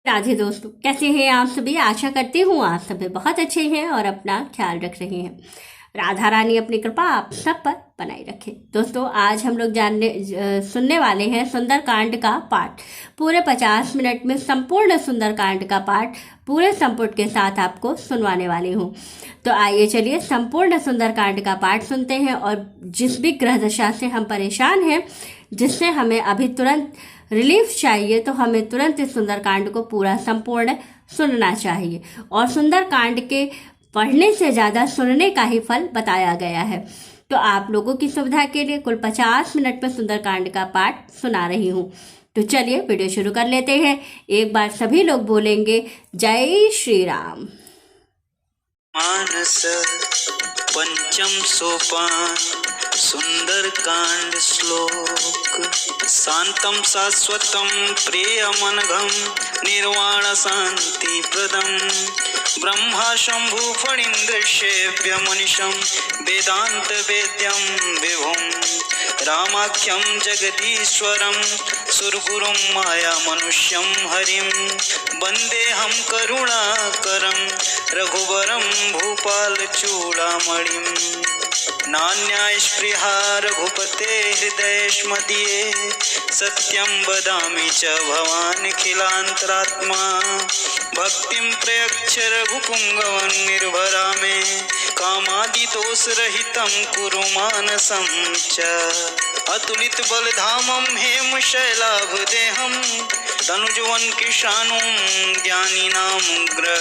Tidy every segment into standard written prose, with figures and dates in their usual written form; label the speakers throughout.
Speaker 1: राधे दोस्तों, कैसे हैं आप सभी। आशा करती हूँ आप सभी बहुत अच्छे हैं और अपना ख्याल रख रहे हैं। राधा रानी अपनी कृपा आप सब पर बनाए रखे। दोस्तों, आज हम लोग सुनने वाले हैं सुंदरकांड का पाठ। पूरे 50 मिनट में संपूर्ण सुंदरकांड का पाठ पूरे संपुट के साथ आपको सुनवाने वाली हूँ। तो आइए चलिए संपूर्ण सुंदरकांड का पाठ सुनते हैं और जिस भी ग्रह दशा से हम परेशान हैं, जिससे हमें अभी तुरंत रिलीफ चाहिए, तो हमें तुरंत इस सुंदरकांड को पूरा संपूर्ण सुनना चाहिए। और सुंदरकांड के पढ़ने से ज़्यादा सुनने का ही फल बताया गया है। तो आप लोगों की सुविधा के लिए कुल 50 मिनट में सुंदरकांड का पाठ सुना रही हूँ। तो चलिए वीडियो शुरू कर लेते हैं। एक बार सभी लोग बोलेंगे जय श्री राम।
Speaker 2: मानस पंचम सोपान सुंदरकांड श्लोक। शांतम शाश्वतम प्रियमनघम निर्वाण शांति प्रदम ब्रह्मा शंभु फणीन्द्रशेव्य मनीषम वेदांत वेद्यम विभुम रामाख्यम जगदीश्वरम सुरगुरुम माया मनुष्यम हरिम वंदे हम करुणाकरम रघुवरम भूपाल चूड़ामणिम नान्या स्पृहा रघुपते हृदयेष्मदीये सत्यं वदामि च भवानखिलान्तरात्मा भक्तिं प्रयच्छ रघुपुङ्गवं निर्भरा मे कामादिदोषरहितं कुरु मानसं च अतुलित बलधामं हेमशैलाभदेहं तनुजवन किशानुं ज्ञानिनामुग्रगण्यं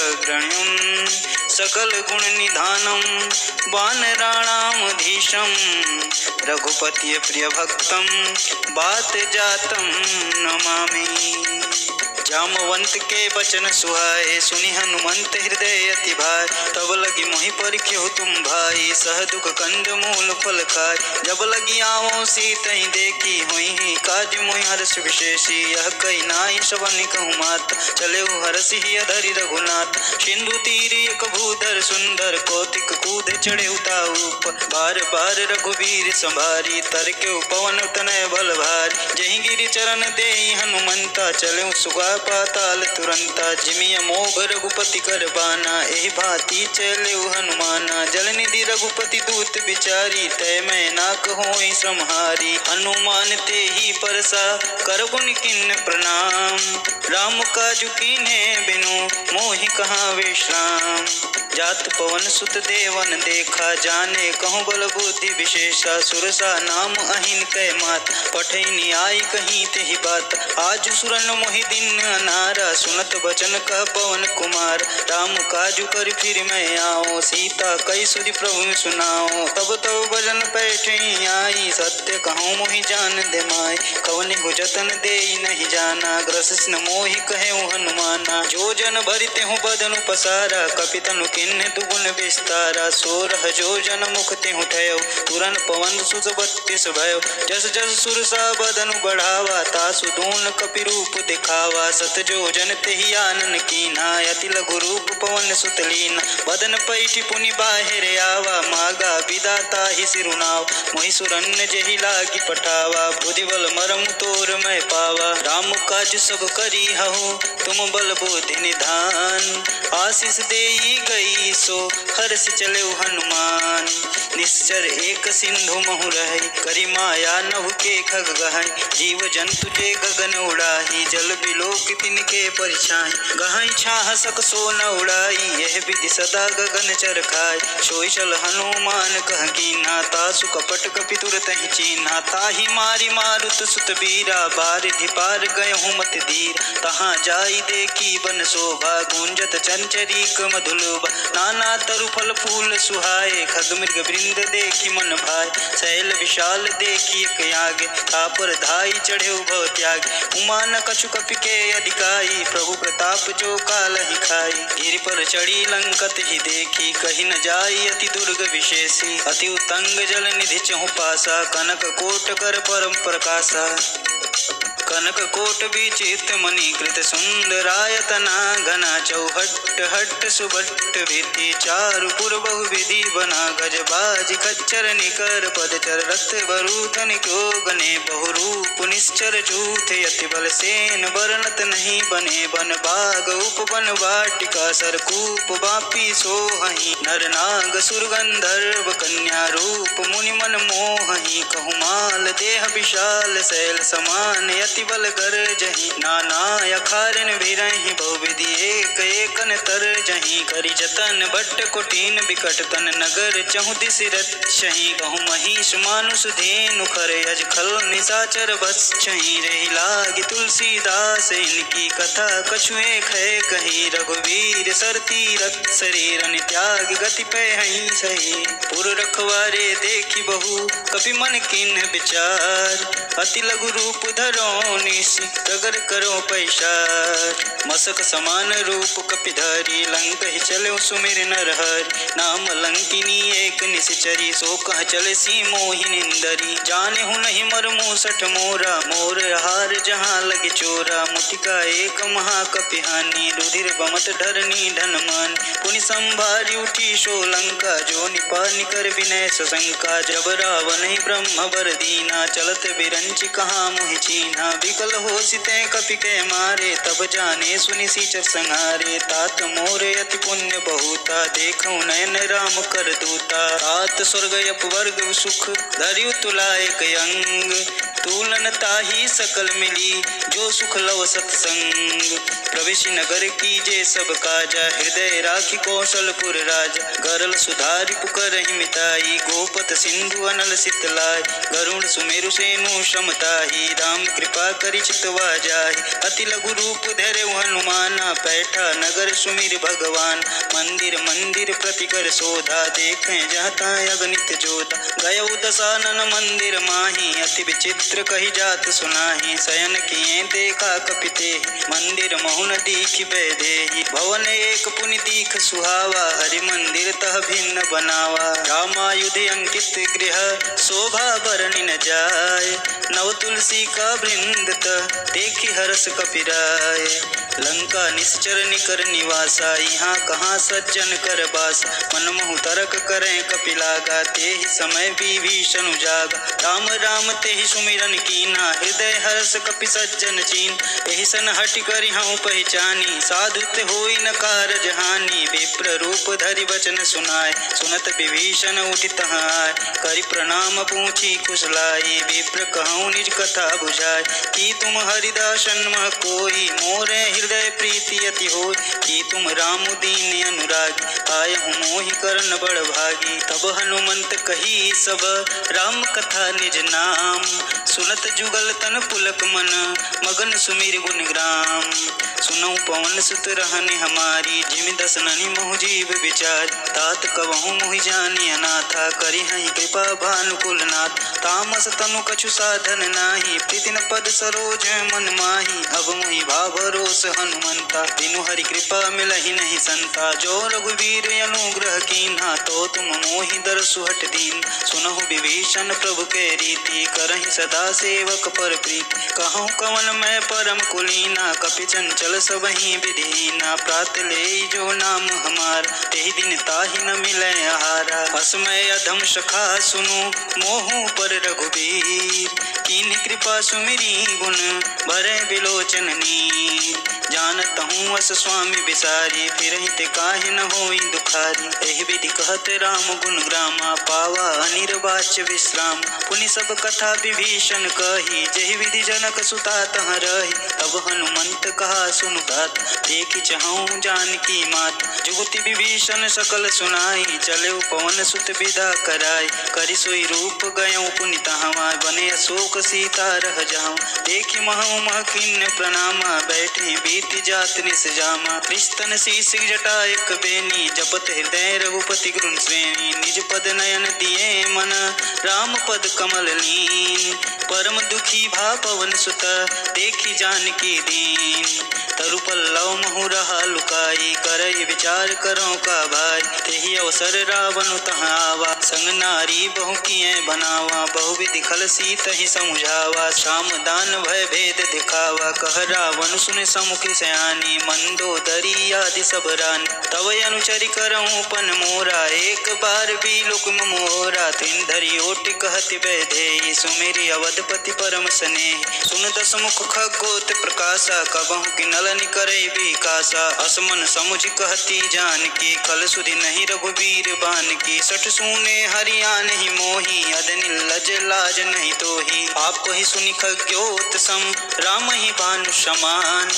Speaker 2: सकल गुण निधानम वानराणामधीशम रघुपति प्रिय भक्तम बात जातम नमामि। जामवंत के वचन सुहाए सुनि हनुमंत हृदय अति भाई तब लगी मोहि परिख्यो तुम भाई सह दुख कंद मूल फल खाय जब लगी आओ सीतहि देखी हुई काज मोहि हर्ष विशेषी यह कई नाई सबन कहूँ मात चले हरसि धरि रघुनाथ सिंधु तीर एक भूधर सुंदर कौतिक कूद चढ़े उताऊप बार बार रघुवीर संभारी तर के पवन तनय बल भारी जही गिरि चरण दे हनुमंता चले सुगा पाताल तुरंता जिमिय मोघ रघुपति कर बाना एहि भांति चले हनुमाना जल निधि रघुपति दूत बिचारी तय मैं नाक होई समहारी हनुमान ते ही परसा कर गुण किन्न प्रणाम राम काजु कीन्हे बिनु मोहि कहाँ विश्राम जात पवन सुत देवन देखा जाने कहूँ बल बुद्धि विशेषा सुरसा नाम अहिन कै मात पठैनी आई कहीं तेहि बात आज सुरन मोहि दिन अनारा सुनत बचन कह पवन कुमार राम काजु कर फिर मैं आओ सीता कई सुधि प्रभु सुनाओ तब तब भजन पैठे आई सत्य कहूँ मोहि जान दे माय कवनि को जतन दे नहीं जाना ग्रस मोहि कहे हनुमाना जो जन भरिते हूँ बदनु पसारा कपितनु किन्ने दुगुन विस्तारा सोरह जो जन मुख तेहु ठयो तुरन पवन सुत 32 भयो जस जस सुरसा बदनु बढ़ावा तासु दून कपि रूप दिखावा सत जो जन तेहि आनन कीना अति लघु रूप पवन सुत लीना बदन पैठी पुनि बाहिर आवा मागा विदाता ही सिरुनाव मोहि सुरन्न जेहि लागी पठावा बुद्धि बल मरम तोर मैं पावा राम काज सब करी हहु तुम बल बुद्धि निधान आशीष देई गई सो हर्ष चले हनुमान निश्चर एक सिंधु महु रही करी माया नभ के खग गहई जीव जंतु जे गगन उड़ाही जल बिलोक तिनके परिछाई गहई छाह सक सो न उड़ाई यह विधि सदा गगन चर खाय सोई चल हनुमान कह कीन्हा तासु कपट कपि तुरत ही चीन्हा ताहि मारी मारुत सुत बीरा बारिधि पार गयहु मत धीर तहाँ जाई देखी बन शोभा गुंजत चंचरीक मधुलभा नाना तरु फल फूल सुहाए खग मृग वृंद देखी मन भाई शैल विशाल देखी एक आगे तापर धाई चढ़े भव त्याग उमान कछु कपि के अधिकाई प्रभु प्रताप जो काल ही खाई गिरि पर चढ़ी लंकत ही देखी कहीं न जाई अति दुर्ग विशेषी अति उतंग जल निधि चहु पासा कनक कोट कर परम प्रकाशा। कनक कोट विचित मणिकृत सुंदरायतना घना चौहट्ट हट्ट सुभट्ट भित्ति चारु पुर बहुविधि बना गज बाज खच्चर निकर पदचर रथ बरूथन क्यो गने बहुरूप निश्चर झूठ यति बल सेन वर्णत नहीं बने बन बाग उपवन वाटिका सरकूप बापी सोहहि नर नाग सुरगंधर्व कन्या रूप मुनि मन मोहहि कहुमाल देह विशाल शैल समान यति बल गर्जहि नाना अखारन भिरहि बहुविधि एक एकन तरजहि करि जतन भट्ट कोटिन विकट तन नगर चहु दिस रक्षहि कहु महिष मानुष धेनु खर यज खल निशाचर बसहि रहि लागी तुलसीदास इनकी कथा कछुए खे कही रघुवीर सर तीरथ शरीर त्याग गति पे हई सही पुर रखवारे देखी बहु कपि मन किन्ह विचार अति लघु रूप धरो निश प्रगर करो पैसार मसक समान रूप कपिधारी लंक ही चले सुमिर नर हरि नाम लंकिनी एक निश्चरी सो कह चले सी मोहि निंदरी जाने हूँ नहीं मर मूसठ मोरा मोर हार जहाँ लगे चोरा मुटिका एक महाकपिहानी रुधिर बमत धरनी धनमान पुनि संभारी उठी शो लंका जो निपा निकर विनय सशंका जब रावण ही ब्रह्म वर दीना चलत बिरंच कहाँ मोहि चीन्हा विकल हो सिते कपि के मारे तब जाने सुनि सीचर संहारे तात मोर अति पुण्य बहुता देखो नयन राम कर दूता तात स्वर्ग अपवर्ग सुख धरियु तुलाए अंग तूलन ताही सकल मिली जो सुख लव सत्संग प्रवेश नगर कीजे सब काजा हृदय राखी कौशलपुर राजा गरल सुधारी पुकर मिताई गोपत सिंधु अनल सितलाय गरुण सुमेरु सेनु समताही राम कृपा करि चितवा जाहि अति लघु रूप धैर्य हनुमाना पैठा नगर सुमिर भगवान मंदिर मंदिर प्रतिकर शोधा देखें जाता अगणित जोधा गय दशानन मंदिर माही अति विचित्र कही जात सुनाही शयन किए देखा कपिते मंदिर महुन दीख बैदेही भवन एक पुनि दीख सुहावा हरि मंदिर तह भिन्न बनावा रामायुध अंकित गृह शोभा बरनि न जाय नव तुलसी का वृंद देखी हरस कपिराय लंका निश्चर निकर निवासा यहाँ कहाँ सज्जन कर बास मन मोहु तरक करें कपिलागा ते ही समय विभीषण जागा राम राम ते ही सुमिरन कीना हृदय हर्ष कपि सज्जन चीन एहि सन हटि करि हूँ पहचानी साधुत होई न कारज हानि विप्र रूप धरि वचन सुनाय सुनत विभीषण उठि तहाँ आय करि प्रणाम पूछी कुशलाई विप्र कहूँ निज कथा बुझाय कि तुम हरिदासन मह कोई मोरे हृदय प्रीति अति होय कि तुम राम दीन अनुराग आय हूँ मोहि करन बड़ भागी तब हनुमंत कही सब राम कथा निज नाम सुनत जुगल तन पुलक मन मगन सुमिर गुण ग्राम सुनऊ पवन सुत रहनि हमारी जिमि दसननि मोह जीव विचार तात कबहु मोहि जानि अनाथा करि हहि कृपा भानुकुल नाथ तामस तनु कछु साधन नाही प्रीतिन पद सरोज मन माही अब मोहि भाव रोष हनुमंता बिनु हरि कृपा मिलहि नहीं संता जो रघुवीर अनुग्रह कीन्हा तो तुम मोहि दर सुहट दीन सुनहु विभीषण प्रभु के रीति करहि सदा सेवक पर प्रीति कहूँ कवन मैं परम कुलीना कपि चंचल सबहि विधीना प्रात ले जो नाम हमार तेहि दिन ताहि न मिलै आहारा असमय अधम सखा सुनु मोहु पर रघुवीर कीन्ह कृपा सुमिरी गुण भरे बिलोचन नीर जानत हूँ अस स्वामी बिसारी फिरहि ते काहे न होई दुखारी एहि विधि कहत राम गुण ग्रामा पावा अनिर्वाच्य विश्राम पुनि सब कथा विभीषण कही जहि विधि जनक सुता तह रही तब हनुमंत कहा सुनु तात देखि चहु जानकी मात जुगति विभीषण सकल सुनाई चले पवन सुत विदा कराई करि सोई रूप गयऊँ पुनि तहाँ बने अशोक सीता रह जाऊँ देखि महु मह किन्न प्रणामा बैठे बीति जात निस जामा रिश्तन शीश जटा एक बेनी जपत हृदय रघुपति गुण श्रेणी निज पद नयन दिए मन राम पद कमल लीन परम दुखी भा पवन सुत देखी जानकी दीन तरु पल्लव महु रहा लुकाई करई कही विचार करो का भाई। तेहि अवसर रावण तहाँ आवा, संग नारी बहु किए बनावा। बहुविधि खल सीत ही समुझावा, श्याम दान भय भेद दिखावा। कह रावण सुन समुख सयानी, मंदोदरी आदि सब रानी। तव अनुचरि करऊँ पन मोरा, एक बार भी लुक मोरा। तिन धरि ओटि कहति वैदेही, सुमिरि अवधपति परम स्नेही। सुन दस मुख खगोत प्रकाशा, कबहु कि नलन करई विकासा। असमन समुझ कहती जानकी, खल सुधि नहीं रघुबीर बानकी। सठ सूने हरिया नहीं मोही, अदनिल लज लाज नहीं तोही। आप ही सुनि खग्योत सम, राम ही भानु समान।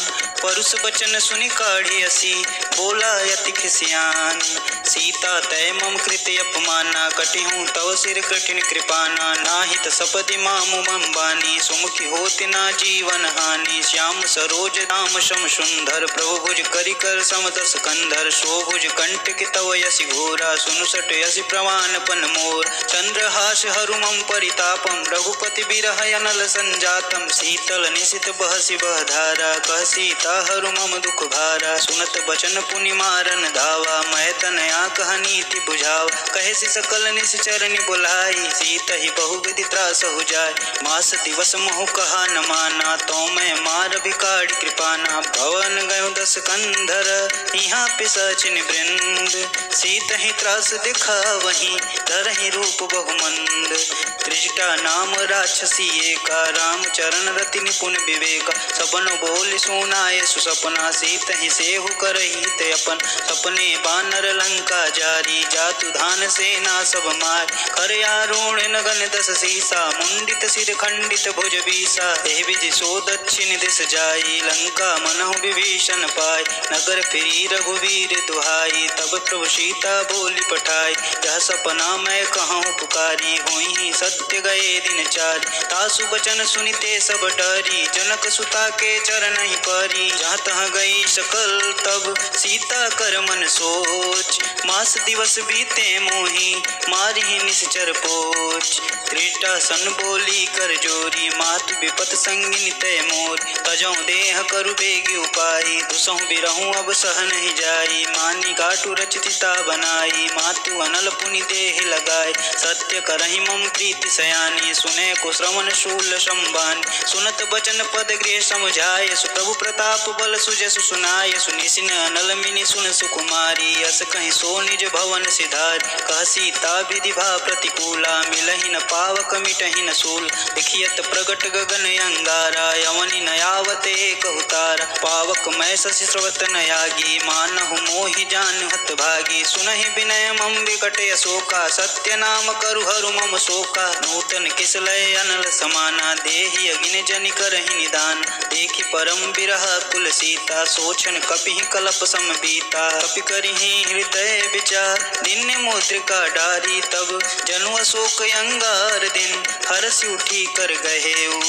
Speaker 2: परुष बचन सुनि काढ़ी असी, बोला यति खिसियान। सीता तय मम कृत अपमाना, कटिहूँ तव सिर कठिन कृपाना। नाहित सपदि मामु मम बानी, सुमुखी होति ना जीवन हानि। श्याम सरोज राम सम सुंदर, प्रभु भुज करि कर सम दस कंधर। शोभुज कंठ के तव यसि घोरा, सुनु सट यसि प्रवान पन मोर। चंद्रहास हरु मम परितापम, रघुपति बिरह अनल संजातम। शीतल निशित बहसि बहधारा, कह सीता हरु मम दुख भारा। सुनत बचन पुनि मारन धावा, मैं तनया कह नीति बुझाव। कहे सि सकल निश्चर बुलाई, सीत ही बहुविधि त्रास हो जाय। मास दिवस मोह कहा न माना, तो मैं मार बिकाड़ी कृपाना। भवन गयो दस कंधर, यहाँ पिशाचिन वृंद। सीत ही त्रास दिखा वहीं, धरहि रूप बहुमंद। त्रिजटा नाम राक्षसी एका, राम चरण रति निपुण विवेका। सबन बोल सुनाए सुसपना, सीत ही सेहु करही ते अपन। सपने बानर लंका जारी, जातु धान सेना सब मार। खरयारूढ़ नगन दस सीसा, मुंडित सिर खंडित भुज बीसा। एहि विधि सो दक्षिण दिस जाई, लंका मनहु विभीषण पाय। नगर फिरी रघुवीर दुहाई, तब प्रभु सीता बोली पठाई। यह सपना मैं कहूँ पुकारी, हुई सत्य गए दिन चार। तासु बचन सुनिते सब डरी, जनक सुता के चरण ही परी। जहाँ तहाँ गई सकल तब, सीता कर मन सोच। मास दिवस बीते मोही, मारहि निश्चर पोच। त्रिजटा सन बोली कर जोरी, मातु विपत संगिनी तय मोर। तजौ देह करु बेगी उपाई, दुसहु बिरहु अब सह नहीं जाई। मानी गाटु रचिता बनाई, मातु अनल पुनि देह लगाए। सत्य करहि मम प्रीति सयानी, सुने को श्रवण शूल संबान। सुनत बचन पद गृह समझाए, सुप्रभु प्रताप बल सुजसु सुनाय। सुनिसिन अनल मिनि सुन सुकुमारी, अस कहीं सो निज भवन सिधार। कह सीता विधि भा प्रतिकूला, मिलहि न पावक मिटहि न सूल। देखियत प्रगट गगन अंगारा, यवनि न आवत एक हुतारा। पावक मैं शशि स्रवत न यागी, मानहु मोहि जान हत भागी। सुनहि विनय मम विकट अशोका, सत्य नाम करु हरु मम शोका। नूतन किसलय अनल समाना, देहि अगिन जनि करहि निदान। देखि परम बिरह कुल सीता, सोचन कपिहि कलप सम बीता। कपि करिहि हृदय विचार, दिन मुद्रिका डारी। तब जनु अशोक अंगार दिन, हरसि उठी कर गहेऊ।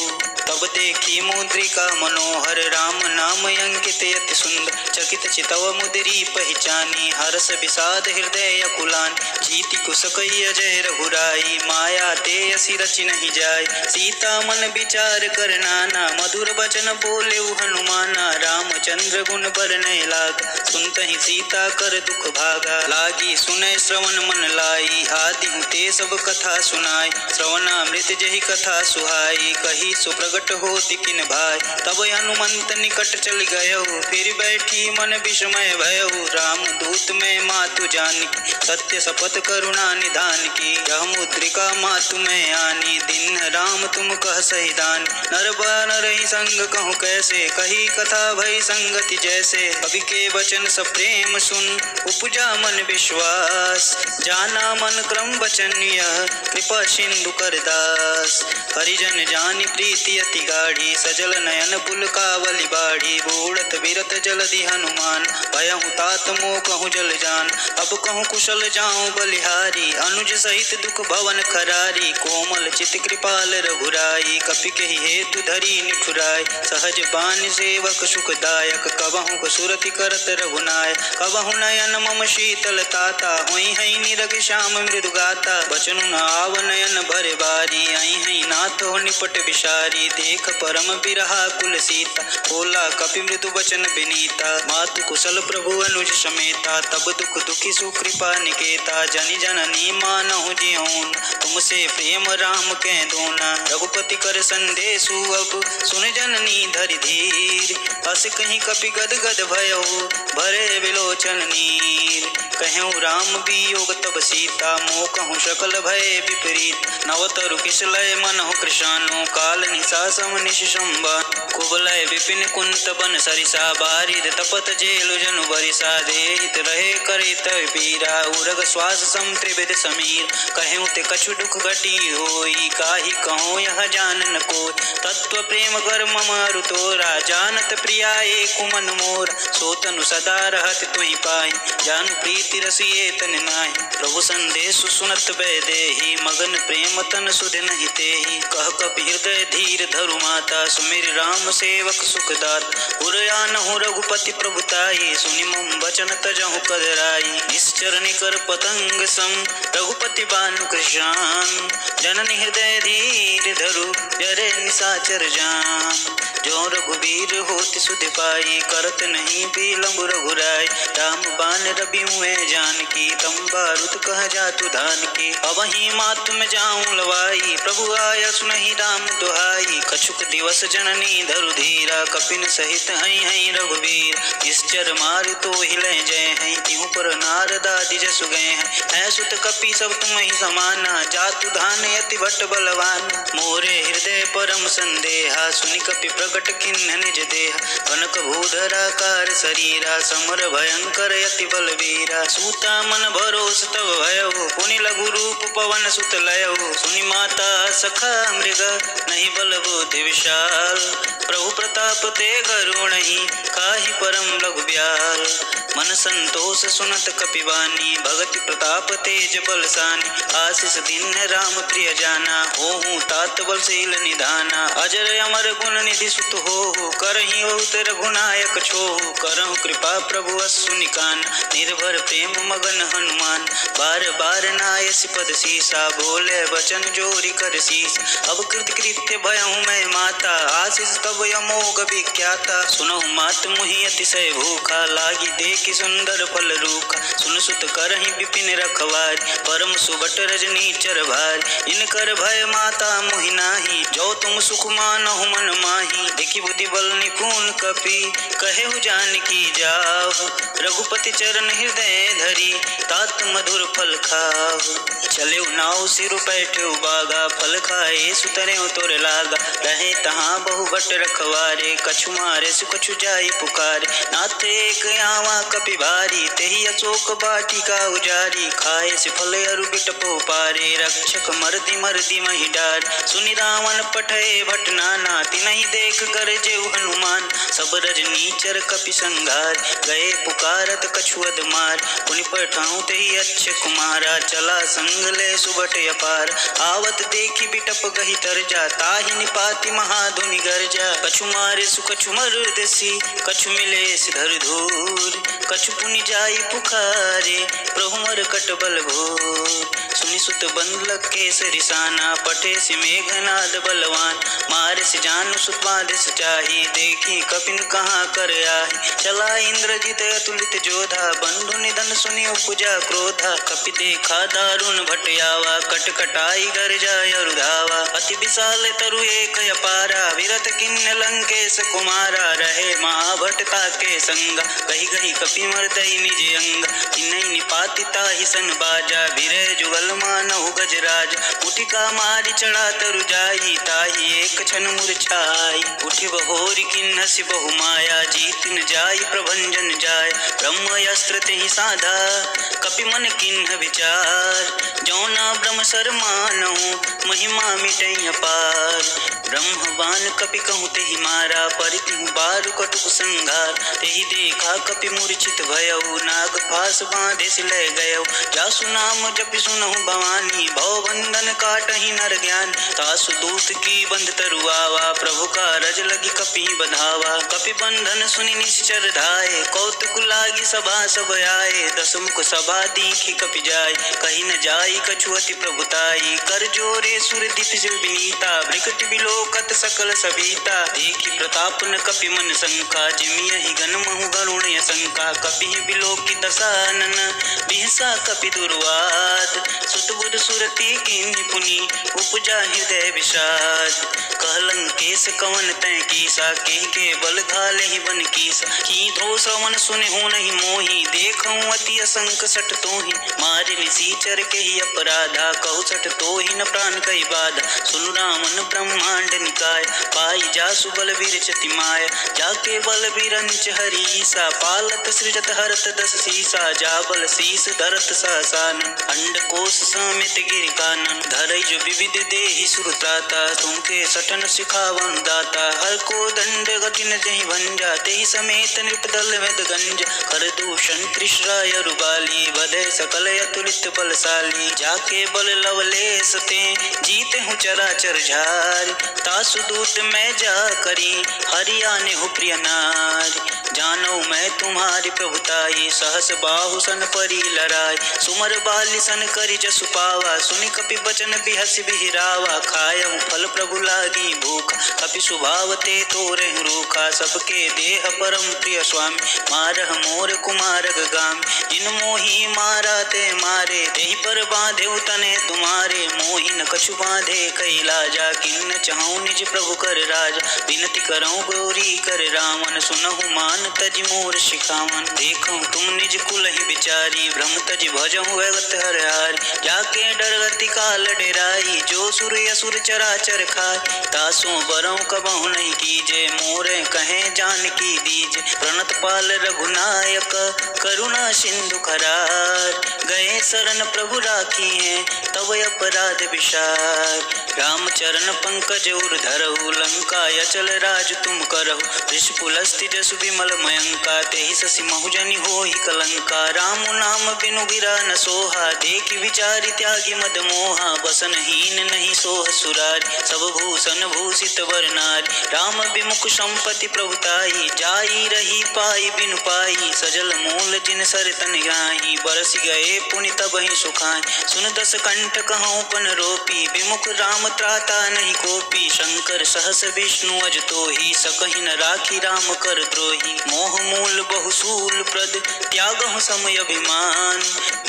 Speaker 2: तब देखी मुद्रिका मनोहर, राम नाम अंकित अति सुंदर। चकित चितव मुद्री पहचानी, हर्ष विषाद हृदय अकुलान। जीति कुसकई अजय रघुराई, माया ते असि रचि नहीं जाय। सीता मन विचार कर नाना, मधुर बचन बोले हनुमाना। रामचंद्र गुण बरनय लाग, सुनतहि सीता कर दुख भागा। लागी सुनय श्रवण मन लाई, आदि ते सब कथा सुनाई। श्रवणामृत जहि कथा सुहाई, कही सो प्रगट होति किन भाई। तब हनुमंत निकट चल गयहु, फिर बैठी मन विस्मय भयहु। राम दूत में मातु जानकी, सत्य शपथ करुणा निधान की। यह मुद्रिका मातु में आनी, दिन राम तुम कह सही दान। नर बानर ही संग कहूँ कैसे, कही कथा भई संगति जैसे। कवि के वचन सब प्रेम सुन, उपजा मन विश्वास। जाना मन क्रम वचन यह, कृपा सिंधु कर दास। हरिजन जानि प्रीति अति गाढ़ी, सजल नयन पुलकावली बाढ़ी। बूढ़त बिरत जलधि हनुमान, भयहु तात मोह कहूँ जल जान। अब कहूँ कुशल जाऊँ बलिहारी, अनुज सहित दुख भवन खरारी। कोमल चित कृपाल रघुराई, कपि के हेतु धरी निठुराय। सहज बान सेवक सुखदायक, कबहु कसुरति करत रघुनाय। कबहु नयन मम शीतल ताता, होई हई निरग श्याम मृदु गाता। बचनु न आव नयन भर बारी, आई हई नाथ हो निपट विषारी। देख परम बिरहा कुल सीता, बोला कपि मृदु वचन विनीता, मातु कुशल प्रभु अनुज समेता, तब दुख दुखी सुकृपा निकेता, जनि जननी मानहु जिऊन, तुमसे प्रेम राम के दोना, रघुपति कर संदेशु अब सुन जननी धरि धीर, हस कहीं कपि गद गद भयो भरे विलोचन नीर, कहूँ राम वियोग तब सीता, मोह कहूँ सकल भय विपरीत, नवतरु किसलय मनहु कृशानु, काल निशा सम निश संबा, कुबलय विपिन कुंत बन सरिसा, बारिद तपत जेलु जनु बरिसा, देहित रहे करित पीरा, उरग श्वास सम त्रिविध समीर, कहूँ ते कछु दुख घटी होई, काहि कहूँ यह जानन कोय, तत्व प्रेम कर मम अरु तोरा, जानत प्रिया एक मन मोर, सोतनु सदा रहत तुहि पाई, जानु प्रीति रसिए तन नाहि, प्रभु संदेश सुनत बैदेही, मगन प्रेम तन सुध नहीं तेहि, कह कपि हृदय धीर धरु माता, सुमिर राम सेवक सुखदात, उरयानहु रघुपति प्रभुताई, सुनि मम वचन तजहु कदराई, निश्चर निकर पतंग सम रघुपति बानु कृशान, जननी हृदय धीर धरु जरे निशाचर जान, जो रघुबीर होति सुध पाई, करत नहीं बिलम्ब रघुराई, राम बान रबि हुए जानकी, तम बारुद कह जातु धान की, अबहि मातु में जाऊं लवाई, प्रभु आया सुनहि राम दुहाई, कछुक दिवस जननी धरु धीरा, कपिन सहित हई हई रघुबीर, निश्चर मारु तो हिले जय हई, तिहु पर नारद आदि जसु गए हैं, ऐसुत कपि सब तुम ही समाना, जातु धान यति भट्ट बलवान, मोरे हृदय परम संदेहा, सुनि कपि प्रकट किन्ह निज देहा, कनक भूधराकार शरीरा, समर भयंकर यति बलवीरा, सूता मन भरोस तब भयो, पुनि लघु रूप पवन सुत लयो, सुनि माता सखा मृग नहीं बल बुद्धि विशाल, प्रभु प्रताप ते गरुणहि काहि परम लघु ब्याल, मन संतोष सुनत कपिवानी, भगति प्रताप तेज बलसानी, आशीष दिन राम प्रिय जाना, होहु तात बलशील निधाना, अजर अमर गुण निधि सुत हो, करहि बहुत रघुनायक छोहु, करहु कृपा प्रभु असु निकान, निर्भर प्रेम मगन हनुमान, बार बार नायस पद सीसा, बोले वचन जोरी कर शीस, अब कृत कृत्य भयहु मैं माता, आशीष तब अमोघ विख्याता, सुनहु मात मुहि अतिशय भूखा, लागी देखि सुंदर फल रूखा, सुन सुत करहि विपिन रखवारी, परम सुबट रजनी चर भारी, इनकर भय माता मुहि नाही, जो तुम सुख मानहु मन माही, देखि बुद्धि बल निपुण कपि कहेहु जानकी जाहु, रघुपति चरण हृदय धरी तात मधुर फल खाहु, चले नाव सिर बैठे बागा, फल खाए सुतरे तोर लागा, रहे तहाँ बहु भट रखवारे, कछु मारे सु कछु जाई पुकारे, नाथ एक आवा कपि भारी, तेहि अशोक बाटिका उजारी, खाए से फल अरु बिटपो पारे, रक्षक मर्दि मर्दि महि डार, सुनि रावण पठे भट नाना, तिनहि देख गरजे हनुमान, सब रजनीचर कपि संघार, गए पुकारत कछु अध मार, पुनि पठाऊं तेहि अच्छे कुमारा, चला संग ले सुबट अपार, आवत देखि बिटप गहि तरजा, ताहि निपाति महाधुनि गर्जा, कछु मारे सु कछु मर्दसी, कछु मिले सिधर धूर, कछु पुनि जाई पुकारे, प्रभु मरकट बल भूर, सुनि सुत बंद लग केसरि साना, पटे सि मेघनाद बलवान, मारे सि जानु सुत बाधिस चाही, देखी कपिन कहाँ कर आही, चला इंद्रजित अतुलित जोधा, बंधु निधन सुनि उपजा क्रोधा, कपि देखा दारुण भट आवा, कट कटाई गर्जा अरु धावा, अति विशाल तरु एक अपारा, विरत किन्न लंकेश कुमारा, रहे महाभटता के संगा, कही गही कपि मर्दई निज अंग, तिनहि निपाति ताहि सन बाजा, विरह जुगल मानहु गजराज, उठिका मारि चढ़ा तरु जाई, ताहि एक क्षण मूर्छाई, उठि बहोरि किन्हसि बहु माया, जीत न जाई प्रभंजन जाय, ब्रह्म अस्त्र तेहि साधा, कपि मन किन्ह विचार, जौना ब्रह्म सर मानहु महिमा मिटई अपार, ब्रह्म बान कपि कहूँ तेहि मारा, परितिहु बारु कटुक संघार, तेहि देखा कपि मूर्छित भयउ, नाग फास बांधे सि लय गयउ, जासु नाम जपि सुनहु भवानी, भव बंधन काटहि नर ज्ञान, तासु दूत की बंध तरु आवा, प्रभु का रज लगी कपि बंधावा, कपि बंधन सुनि निश्चर धाये, कौतुक लागी सभा सब आए, दस मुख सभा दीखि कपि जाय, कहि न जाई कछु अति प्रभुताई, कर जोरे सुर दीप विनीता, विकट बिलो बिलोकत सकल सभीता। देखी प्रताप न कपि मन शंका, जिमि यही गन महु गरुण शंका। कपि बिलोकी दशानन, बिहसा कपि दुर्वाद। सुत बुध सुरति कीन्हि पुनि, उपजा हृदय विषाद। कहलन केस कवन तै कीसा, के बल घाले ही बन कीसा। की धो श्रवण सुने हो नहीं मोही, देखऊं अति असंक सट तोहि। मारे निसीचर के ही अपराधा, कहु सट तो ही न प्राण कही बाधा। सुनु रामन ब्रह्मांड निकाय, पाई जासु बल विरचति माय। जाके बल विरंच हरीसा, पालत सृजत हरत दस सीसा। जा बल शीस धरत सहसानन, अंड कोश समेत गिर कानन। धरई जो विविध देहि सुरताता, तुमके सटन सिखावन दाता। हर को दंड गति न जहि भंजा, तेहि समेत नृप दल वेद गंज। कर दूषण त्रिशराय रुबाली, बधे सकल अतुलित बलशाली। जाके बल लवलेस ते, जीते हूँ चराचर झार। तासु दूत मैं जा करी, हरियाने हो प्रिय नारी। जानो मैं तुम्हारी प्रभुताई, सहस बाहु सन परी लराय। सुमर बाली सन करी जसु पावा, सुनि कपि बचन बिहसि बिहिरावा। खायहु फल प्रभु लागी भूख, कपि स्वभाव ते तोरे रूखा। सबके देह परम प्रिय स्वामी, मारह मोर कुमारग गामी। जिन मोही मारा ते मारे, तेहि पर बांधे तने तुम्हारे। मोहि न कछु बांधे कैलाजा, किन्न चाहूं निज प्रभु कर राजा। विनती करऊं गौरी कर रामन, सुनहु मान तजि मोर शिखावन। देखूं तुम निज कुल ही विचारी, भ्रम तजि भजहु अगत हरहारी। जाके डरगति काल डेराई, जो सुर असुर चराचर खाय। तासों बरऊं कबहु नहीं कीजे, मोरे कहे जानकी दीजे। प्रणत पाल रघुनायक, करुणा सिंधु करार। गए शरण प्रभु राखी है, तब अपराध विशार। राम चरण पंकज उर धरहु, लंका अचल राज तुम करहु। वृष पुलस्ति जसु विमल मयंका, तेहि शशि महुजनि होहि कलंका। राम नाम बिनु गिरा न सोहा, देखि विचारि त्यागी मद मोहा। बसन हीन नहीं सोह सुरारी, सब भूषण भूषित वर नारी। राम विमुख संपत्ति प्रभुताई, जाई रही पाई बिनु पाई। सजल मूल जिन सर तन गाही, बरस गए पुनि तबहि सुखाई। सुन दस कंठ कहूँ पन रोपी, विमुख राम त्राता नहीं कोपी। शंकर सहस विष्णु अज तोहि, सकहि न राखी राम कर द्रोही। मोह मूल बहुसूल प्रद, त्यागहु समय अभिमान।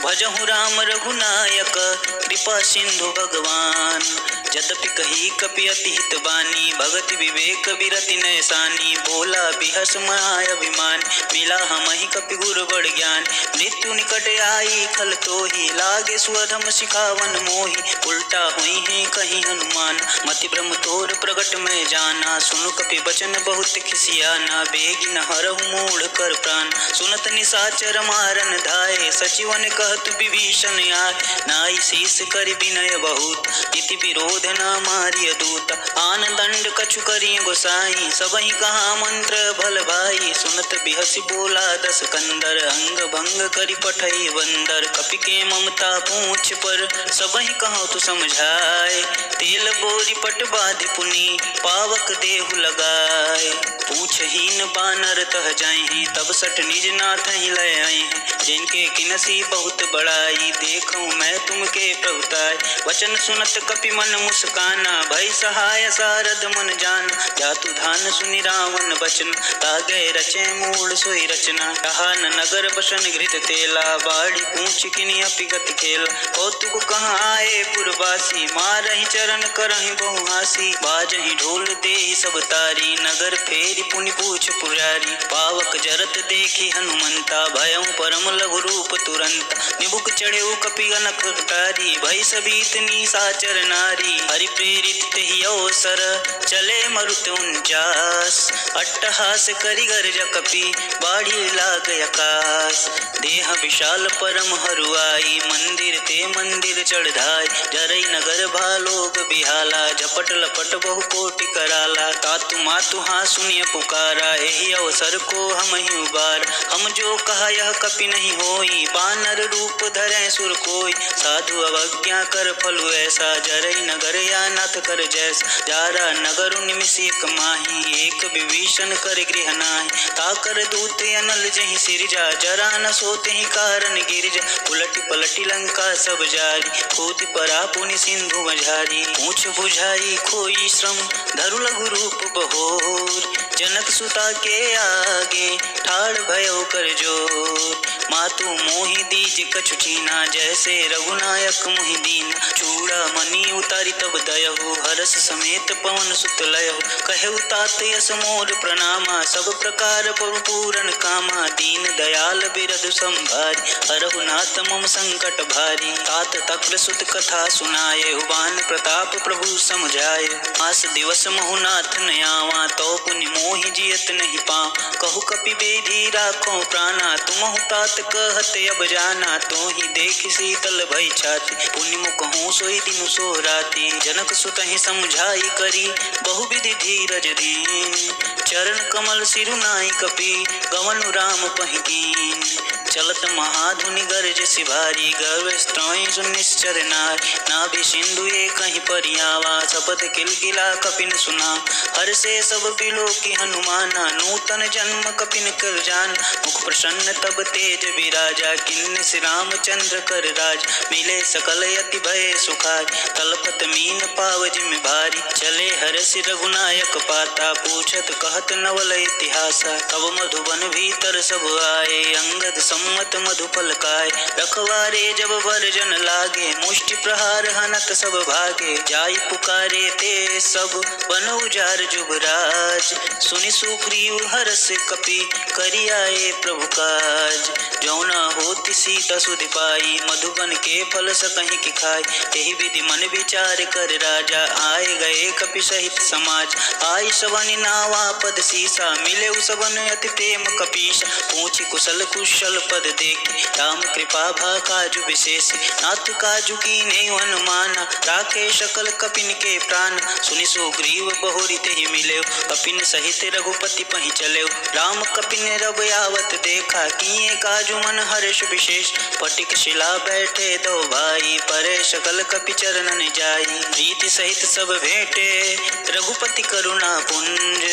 Speaker 2: भजहु राम रघुनायक, कृपा सिंधु भगवान। यद्यपि कही कपि अति हित बानी, भगति विवेक विरति नैसानी। बोला बिहस महाअभिमान, मिला हमहि कपि गुर बड़ ज्ञान। मृत्यु निकट आई खल तोहि, लागे स्वधम सिखावन मोहि। उल्टा हुई है कहीं हनुमान, मति ब्रह्म तोर प्रगट में जाना। सुनु कपि बचन बहुत खिसियाना, बेगी न हरहु मूढ़ कर प्राण। सुनत निशाचर मारन धाये, सचिवन कहत विभीषण आय। नाई शीस करि विनय बहुत, इति विरोध न मारिय दूत। आन दंड कछु करिय गोसाई, सबहि कहा मंत्र भल भाई। सुनत बिहसि बोला दस कंदर, अंग भंग करि पठई बंदर। कपि के ममता पूछ पर, सबहि कहूँ तु समझाए। तेल बोरी पट बाधि पुनि, पावक देहु लगाए। पूछहीन बानर तह जाए, तब सट निज नाथ ही लय आए। जिनके किनसी बहुत बड़ाई, देखूं मैं तुमके प्रभुताय। वचन सुनत कपि मन मुस्काना, भय सहाय सारद मन जान। जातु धान सुनि रावण बचन, तागे रचे मूल सोई रचना। कहा न नगर बसन घृत तेला, बाड़ी पूछ किनि अपि गति खेला। कौतुक कहाँ आए पुरवासी, मारहि चरण करहि बहु हासी। बाजहि ढोल देहि सब तारी, नगर फेरि पुनि पूछ पुरारी। पावक जरत देखि हनुमंता, भयउ परम लघु रूप तुरंत। निबुक चढ़ेउ कपि अनक तारी, भय सबीत निशाचर नारी। हरि प्रेरित तेहि अवसर, चले मरुत 49। अट्टहास करि गर्ज कपि, बाढ़ि लाग आकाश। देह विशाल परम हरुआई, मंदिर ते मंदिर चढ़ाई। जरई नगर भालोग बिहाला, झपट लपट बहु कोटि कराला। तातु मातु हाँ सुनिय पुकारा, यही अवसर को हम ही उबार। हम जो कहा यह कपि नहीं होई, बानर रूप धरे सुर कोई। साधु अवज्ञा कर फलु ऐसा, जरई नगर या नाथ कर जैसा। जारा नगर निमिष एक माही, एक विभीषण कर गृह नाही। ताकर दूत अनल जहि सिरजा, जरा न सोते ही कारण गिरजा। उलटी पलटी लंका सब जारी, कूद परा पुनि सिंधु मझारी। पूछ बुझाई खोई श्रम, धरु लघु रूप बहोर। जनक सुता के आगे, ठाड़ भयो कर जोर। मातु मोहि दीज कछु चीना, जैसे रघुनायक मुहि दीन। चूड़ा मणि उतारी तब दयहु, हरस समेत पवन सुत लयहु। कहु तात यस मोर प्रणामा, सब प्रकार प्रभु पूरन कामा। दीन दयाल बिरधु संभारी, हरहु नाथ मम संकट भारी। तात तक्र सुत कथा सुनाए, उबान प्रताप प्रभु समझाए। आस दिवस महु नाथ न आवा, तो पुनि मोहि जियत नहीं पाऊँ। कहु कपि बेधी राखो प्राणा, तुमहु तात कहत अब जाना। तो ही देख शीतल भई छाती, पुनि मुकहु सोई दिनु सो राती। जनक सुत ही समझाई करी, बहुविधि धीरज दीन। चरण कमल सिरु नाई कपि, गवनु राम पहि कीन। चलत महाधुनि गर्ज सिभारी, गर्व स्त्रोई सुनिश्चर नार। नाभि सिंधु एक कहीं परियावा, शपथ किलकिला कपिन सुना। हर से सब बिलो की हनुमाना, नूतन जन्म कपिन कर जान। मुख प्रसन्न तब तेज विराजा, किन्न श्री रामचंद्र कर राज। मिले सकल यति भय सुखाय, तलपत मीन पाव जिम भारी। चले हर्ष रघुनायक पाता, पूछत कहत नवल इतिहासा। तब मधुबन भीतर सब आए, अंगद सम्मत मधुपल काय। रखवारे जब वर्जन लागे, मुष्टि प्रहार हनत सब भागे। जाई पुकारे ते सब, बन उजार जुबराज। सुनि सुग्रीव हर्ष कपि, करि आए प्रभु काज। जौना होति सीता सुधि पाई, मधुबन के फल सकहि कि खाई। एहि विधि मन विचार कर राजा, आए गए कपि सहित समाज। आई सवनि नावा पद सीसा, मिले सबन अति प्रेम कपीसा। पूछि कुशल कुशल पद देखि, राम कृपा भा काजु विशेष। नाथ काजु कीन्हे हनुमाना, राखे सकल कपिन के प्राण। सुनि सुग्रीव बहुरि तेहि मिले, कपिन सहित रघुपति पहि चले। राम कपिन रब आवत देखा, किए काजु मन हर्ष विशेष। फटिक शिला बैठे दो भाई, परे सकल कपि चरणन जाई। प्रीति सहित सब भेंटे, रघुपति करुणा पुंज।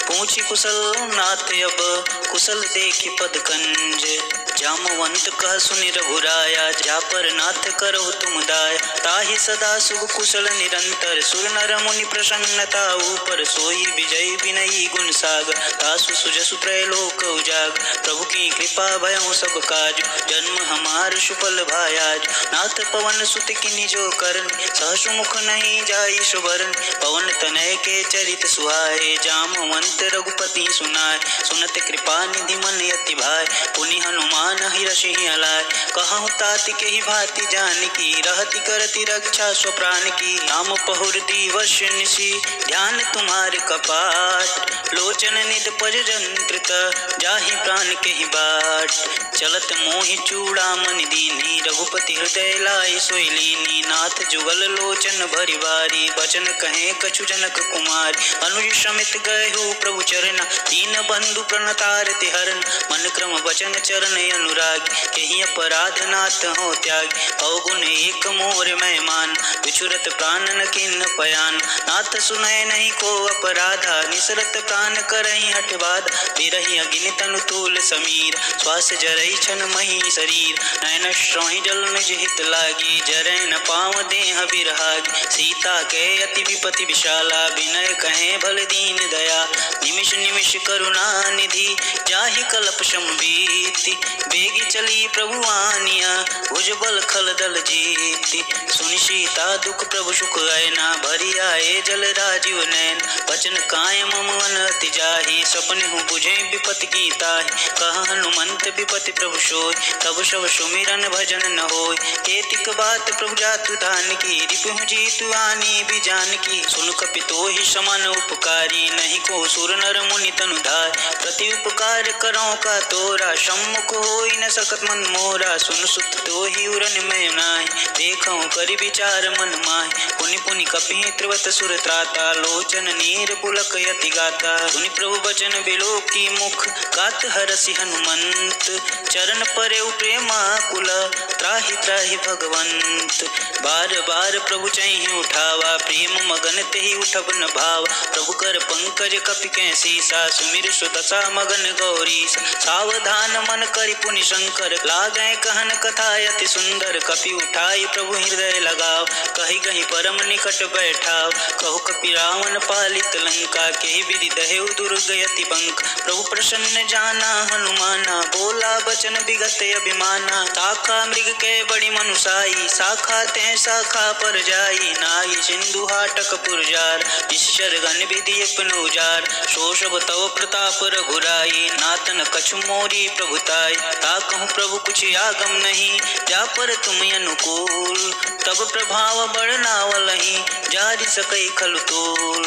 Speaker 2: पूछी कुशल नाथ अब, कुशल देखि पद कंज। जामवंत कह सुनि रघुराया, जा पर नाथ करहु तुम दाया। ताहि सदा शुभ कुशल निरंतर, सुर नर मुनि प्रसन्नता ऊपर। सोई विजय विनयी गुण सागर, तासु सुजसु त्रैलोक उजागर। प्रभु की कृपा भयउ सब काज, जन्म हमार सुफल भायाज। नाथ पवन सुत किनि जो करनि, सहसु मुख नहीं जाई सुबरन। पवन तनय के चरित सुहाए, जामवंत रघुपति सुनाय। सुनत कृपा निधि मन अति भाय, पुनि हनुमान हिरषि अलाय। कहूँ तात के ही भांति जानकी, रहति करति रक्षा स्वप्राण की। नाम पहुर दिवस निशि, ध्यान तुम्हारे कपाट। लोचन निध पज जंत्रित, जाहि प्राण के ही बाट। चलत मोहि चूड़ामणि दीनी, रघुपति हृदय लाई सोई लीनी। नाथ जुगल लोचन भरि बारी, बचन कहे कछु जनक कुमारी। अनुज समित गयहु प्रभु चरण, दीन बंधु प्रणतारति हरन। मन क्रम बचन चरण अनुराग, केहि अपराध नाथ हो त्याग। अवगुण एक मोर मेहमान, विचुरत प्राण न किन्न पयान। नाथ सुनय नहीं को अपराधा, निसरत प्राण करहि हठ बाधा। बिरहि अग्नि तनु तूल समीर, श्वास जरई छन मही शरीर। नयन श्रोहि जल निज हित लागी, जरै न पाँव देह बिरहागी। सीता के अति विपति विशाला, विनय कहे भल दीन दया। निमिष निमिष करुणा निधि, जाहि कल्प संबीति। बेगी चली प्रभु आनिया, भुजबल खल दल जीति। सुनि सीता दुख प्रभु सुख ऐना, भरि आए जल राजीव नैन। वचन काय मम अनति जाहि, सपने हूँ बुझे विपति की ताहि। कह हनुमंत विपति प्रभु सोय, तब सब सुमिरन भजन न होय। एतिक बात प्रभु जातु धान की, रिपुहु जीतु आनी भी जान की। सुन कपि तोहि समान उपकारी, नहीं को सुर नर मुनि तनु धार। प्रति उपकार करो का तोरा, सम्मुख होय होई न सकत मन मोरा, सुन सुत तो ही उरन में नाहि, देखऊं करि विचार मन माहि। पुनि पुनि कपिहि त्रिवत सुर त्राता, लोचन नीर पुलक यति गाता। सुनि प्रभु बचन बिलो की मुख, गात हरसि हनुमंत। चरण परेउ प्रेमाकुल, त्राहि त्राहि भगवंत। बार बार प्रभु चहिं उठावा, प्रेम मगन तेहि उठब न भावा। प्रभु कर पंकज कपि कै सीसा, सुमिर सुदशा मगन गौरीसा। सावधान मन करि पुनि शंकर, लागै कहन कथा अति सुंदर। कपि उठाई प्रभु हृदय लगाव, कहि कहि परम निकट बैठाव। कहु कपि रावण पालित लंका, केहि विधि दहेउ दुर्ग यति बंक। प्रभु प्रसन्न जाना हनुमाना, बोला बचन विगत अभिमाना। ताका मृग के बड़ी मनुसाई, शाखा तै शाखा पर जाई। नाई सिंधु हाटक पुरजार, निश्चर गण विधि अपन उजार। शोषब तव प्रताप रघुराई, नातन कछु मोरी प्रभुताई। ताकहु प्रभु कुछ आगम नहीं, जा पर तुम अनुकूल। तब प्रभाव बढ़नावलहि, जारि सकै खलु तोल।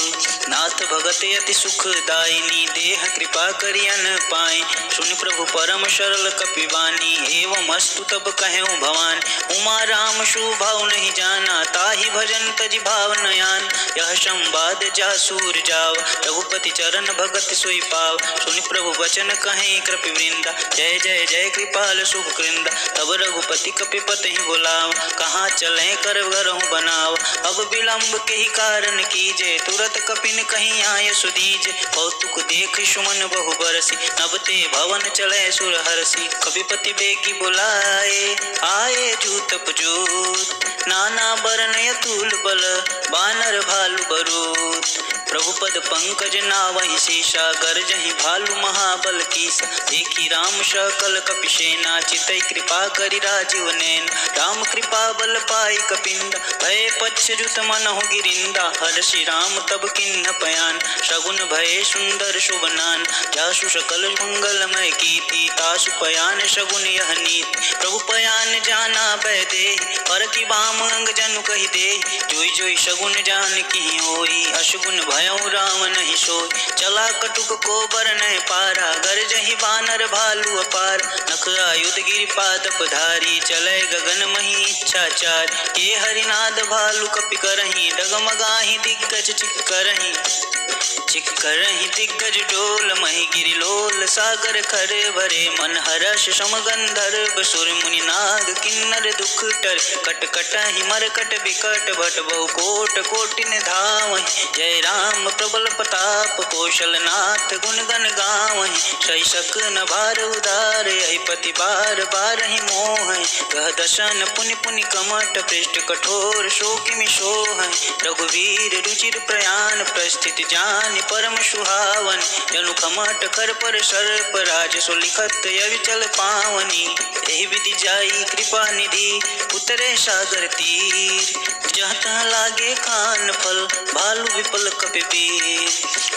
Speaker 2: नाथ भगत अति सुखदायिनी, देह कृपा करियन पाई। सुनि प्रभु परम सरल कपिवानी, एवं अस्तु तब कहऊँ भवान। उमा राम शुभाव नहीं जाना, ताहि भजन तजि भाव नयान। यह संवाद जासूर जाव, रघुपति चरण भगत सोई पाव। सुनि प्रभु वचन कहें कृपि वृंदा, जय जय जय कृपाल शुभ कृंदा। तब रघुपति कपिपति बुलाव, कहाँ चले कर घरहु बनाव। अब विलंब के ही कारण कीजे, तुरत कपिन कहीं आय सुदीजे। कौतुक देख सुमन बहु बरसी, नबते भवन चले सुर हरसी। कपिपति बेगी बुलाए, आए जूत पजूत। नाना बरन अतुल बल, बानर भालु बरूत। प्रभु पद पंकज नावहि शीशा, गरजहि भालु महाबल कीसा। देखी राम सकल कपिसेना, चितै कृपा करि राजीव नैन। राम कृपा बल पाई कपिंदा, भय पच्छरुत मनहु गिरिंदा। हर्षि राम तब किन्ह पयान, शगुन भय सुंदर शुभनान। जासु सकल मंगलमय कीर्ति, तासु पयान शगुन यह नीति। प्रभु पयान जाना भय देहि, पर की बाम अंग जनु कहि देहि। जोई जोई शगुन जान की होई, अशगुन भयउ राम नहीं सोई। चला कटुक को बरनय पारा, गरजहि बानर भालु अपार। नख आयुध गिरिपाद पधारी, चलै गगन मही इच्छाचार। के हरिनाद भालु कपि करहीं, डगमगाहि दिग्गज चिक करहीं। चिक करहीं दिग्गज डोल, मही गिरिलोल सागर खर भरे। मन हर्ष सम गंधर्व सुर मुनि नाग, किन्नर दुख टर। कट कटहि मरकट विकट, भट बहु कोट कोटिन धावहि। जय राम प्रबल प्रताप, कौशल नाथ गुण गण गावहि। सही सक न भार उदार, यही पति बार बार ही मोह। कह दशन पुनि पुनि कमट, पृष्ठ कठोर शोकिमि सोह। रघुवीर रुचिर प्रयाण, प्रस्थित जान परम सुहावन। जनु खमट कर पर सर्प, राज सो लिखत अविचल पावनी। एहि विधि जाई कृपा निधि, उतरे सागर तीर। जहाँ तहाँ लागे कान फल, भालु विपल कपिवीर।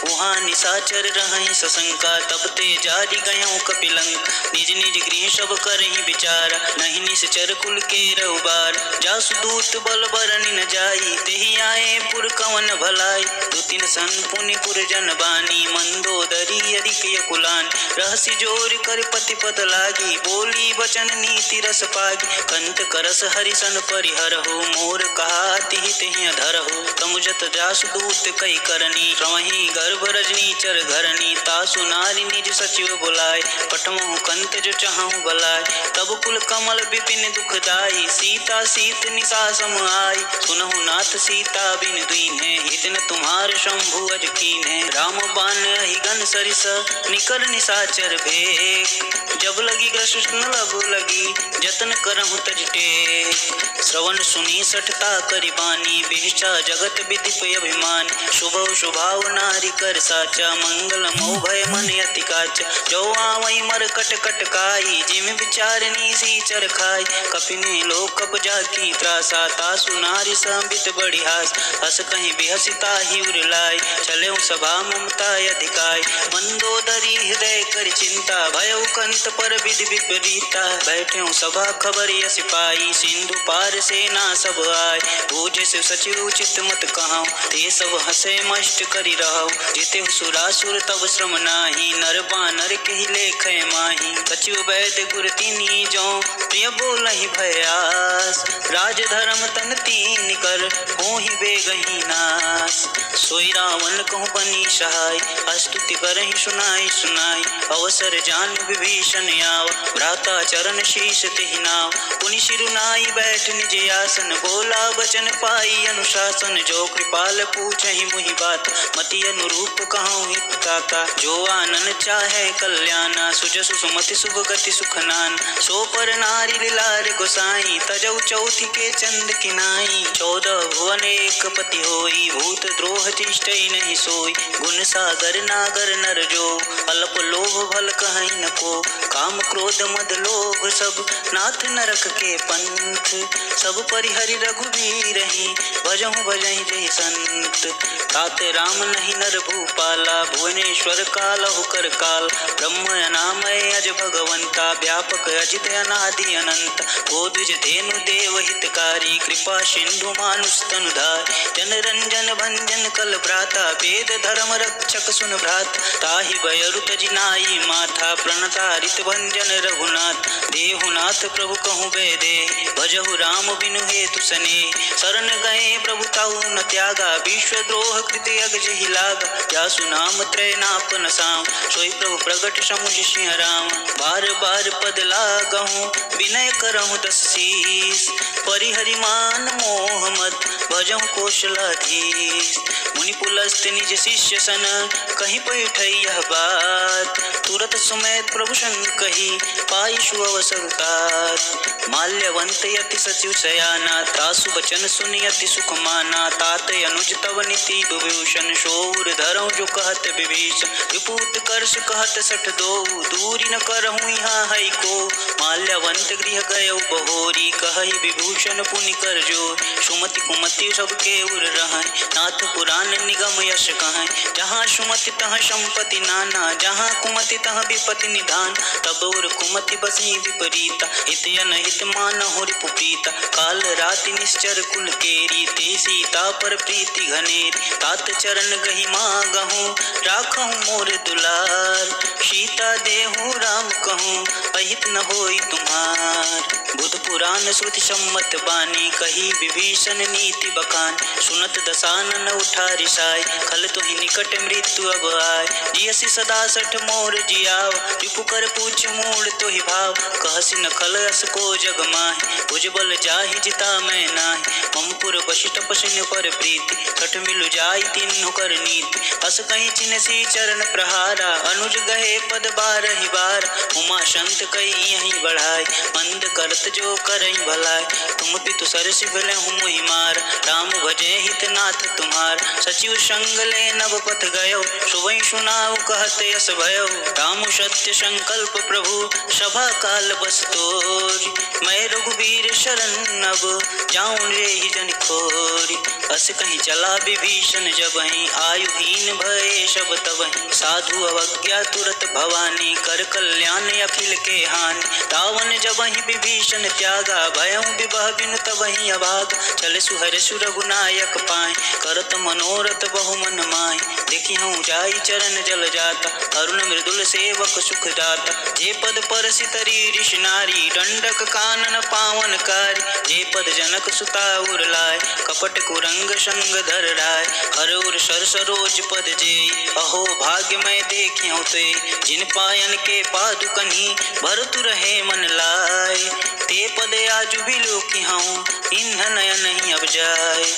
Speaker 2: वहाँ निशाचर रहहि सशंका, तब ते जारी गयऊँ कपिलंक। निज निज गृह सब करहि विचार, नहीं निश्चर कुल के रउबार। जासु दूत बल बरनि न जाई, तेहि आए पुर कवन भलाई। दु तीन सन पुनि पुर जन बानी, मंदोदरी अधिक यकुलान। रहसि जोर कर पति पद लागी, बोली वचन नीति रस पागी। कंत करस हरिसन परिहरहु, मोर कहा तिहि तिहि अधरहु। तमुजत जासु दूत कई करनी, रवहि गर्भ रजनी चर घरनी। तासु नारी निज सचिव बुलाए, पठमहु कंत जो चाहूँ भलाए। तब कुल कमल विपिन दुखदाई, सीता सीत निशा सम आई। सुनहु नाथ सीता बिन दीन्हे, हित न तुम्हार शंभु अज कीन्हे। राम बान ही गन सरिस, निकर निशाचर भेक। जब लगी कृष्ण लब लगी, जतन करहु तज टेक। श्रवण सुनी सठता करि बानी, बिहचा जगत विदिप अभिमान। शुभ शुभाव नारी कर साचा, मंगल मोह भय मन अति काचा। जो आवै मर कट कट काई, जिम विचारनी सी चर खाई। कपिने लोक कप जाकी त्रासा, तासु नारी संबित बड़ी हास। हस कहीं बिहसिता ही उरलाई, चले सभा ममता अधिकाई। मंदोदरी हृदय कर चिंता, भयउ कंत पर विधि विपरीता। बैठे सभा खबर यस पाई, सिंधु पार सेना सब आय। बूझ से सचिव चित मत कहाऊं, ते सब हसे मष्ट करि रहु। जेते सुरासुर तब श्रम नाही, नर बानर के ही लेखे माही। सचिव वैद्य गुर तिनी जो प्रिय बोलहि भयास, राज धर्म तन तीन कर होहि बेगहि नास। सोई रावण कहूँ बनी सहाय, स्तुति करहि सुनाई सुनाई। अवसर जान विभीषण आव, भ्राता चरण शीश तेहि नाव। पुनि सिरुनाई बैठ निज आसन, बोला बचन पाई अनुशासन। जो कृपाल पूछहि मुहि बात, मति अनुरूप कहूँ हित ताता। जो आनन चाहे कल्याणा, सुजसु सुमति शुभ गति सुख नान। सो पर नारी लार गोसाई, तजौ चौथी के चंद किनाई। 14 भुवन एक पति होई, भूत द्रोह तिष्ठई नहीं सोई। गुण सागर नागर नर जो, अल्प लोभ भल कहई न को। काम क्रोध मद लोभ सब, नाथ नरक के पंथ। सब परिहरि रघुबीर ही, भजहु भजहि जहि संत। तात राम नहीं नर भूपाला, भुवनेश्वर कालहु कर काल। ब्रह्म अनामय अज भगवंता, व्यापक अजित अनादि अनंत। गोद्विज धेनु देव हितकारी, कृपा सिंधु मानुष तनुधार। जन रंजन भंजन कल भ्राता, वेद धर्म रक्षक सुन भ्रात। ताहि भयरु तजिनाई माथा, प्रणतारित भंजन रघुनाथ। देहुनाथ प्रभु कहूँ बेदे, भजहु राम बिनु हेतु सने। शरण गए प्रभु ताऊ न त्यागा, विश्व द्रोह कृत यग जहि लागा। जासु नाम त्रय नापन साम, सोई प्रभु प्रगट समुझ सिंह राम। बार बार पद लागहूँ, विनय करहूँ दस शीस। परिहरि मान मोह मद, भजहु कौशलाधीश। मुनि पुलस्त निज शिष्य सन, कहीं पैठई यह बात। तुरत सुमेध प्रभु संग कही, पाई सु अवसर तात। माल्यवंत यति सचिव शयाना, तासु बचन सुनि अति सुख माना। तात अनुज तव नीति विभूषण, शोर धरहु जो कहत विभीषण। विपूत कर्ष कहत सठ दो, दूरी न करहु यहाँ है को। माल्यवंत गृह गयौ बहोरी, कहई विभूषण पुनि कर जोर। सुमति कुमति सबके उर रहै, नाथ पुराण निगम यश कहै। जहाँ सुमति तहाँ संपत्ति नाना, जहाँ कुमति तहाँ विपत्ति निधान। तब और कुमति बसी विपरीता, हित अनहित मानहु रिपु प्रीता। काल राति निश्चर कुल केरी, ते सीता पर प्रीति घनेरी। तात चरण गहि मागहूँ, राखहूँ मोर दुलार। सीता देहु राम कहूँ, अहित न होई तुम्हार। बुध पुराण श्रुति सम्मत बानी, कही विभीषण नीति बखान। सुनत दसानन उठा रिसाय, खल तुहि निकट मृत्यु अब आय। जियसि सदा सठ मोर जियाव, रिपु कर पूछ मूढ़ तुहि भाव। कहसि न खल अस को जग माहि, भुज बल जाहि जिता मैं नाहि। ममपुर बसि तपसिन पर प्रीति, छठ मिलु जाई तिन्हु कर नीति। अस कहीं चिन्हसी चरण प्रहारा, अनुज गहे पद बारहि बार। उमा संत कही यहीं बढ़ाई, मंद करत जो करई भलाई। तुम पितु सरसि भलहु मुहि मार, राम भजे हित नाथ तुम्हार। सचिव संग ले नव पथ गयो, सुबह सुनाऊ कहत यस भयो। राम सत्य संकल्प प्रभु, सभा काल बस तोरि। मैं रघुबीर शरण अब, जाऊं रे ही जन खोरी। अस कहीं चला विभीषण जबहि, आयुहीन भये सब तबहि। साधु अवज्ञा तुरत भवानी, कर कल्याण अखिल के हानि। रावण जबहि विभीषण त्यागा, भयउ विभह बिनु तबहि अभागा। चल सुहर सुरघुनायक पाए, करत मनोरथ बहु मन माहि। देखि हूँ जाई चरण जल जाता, अरुण मृदुल सेवक सुख दाता। जे पद परसि तरी ऋषि नारी, दंडक कानन पावन कारी। जे पद जनक सुता उर लाय, कपट कुरंग संग धर राय। हर उर सर सरोज पद जेई, अहो भाग्य मैं देखियो ते। जिन पायन के पादुकन्हि, भरतु रहे मन लाय। ते पद आजु बिलोकी हूँ, इन्ह नयन नहीं अब जाय।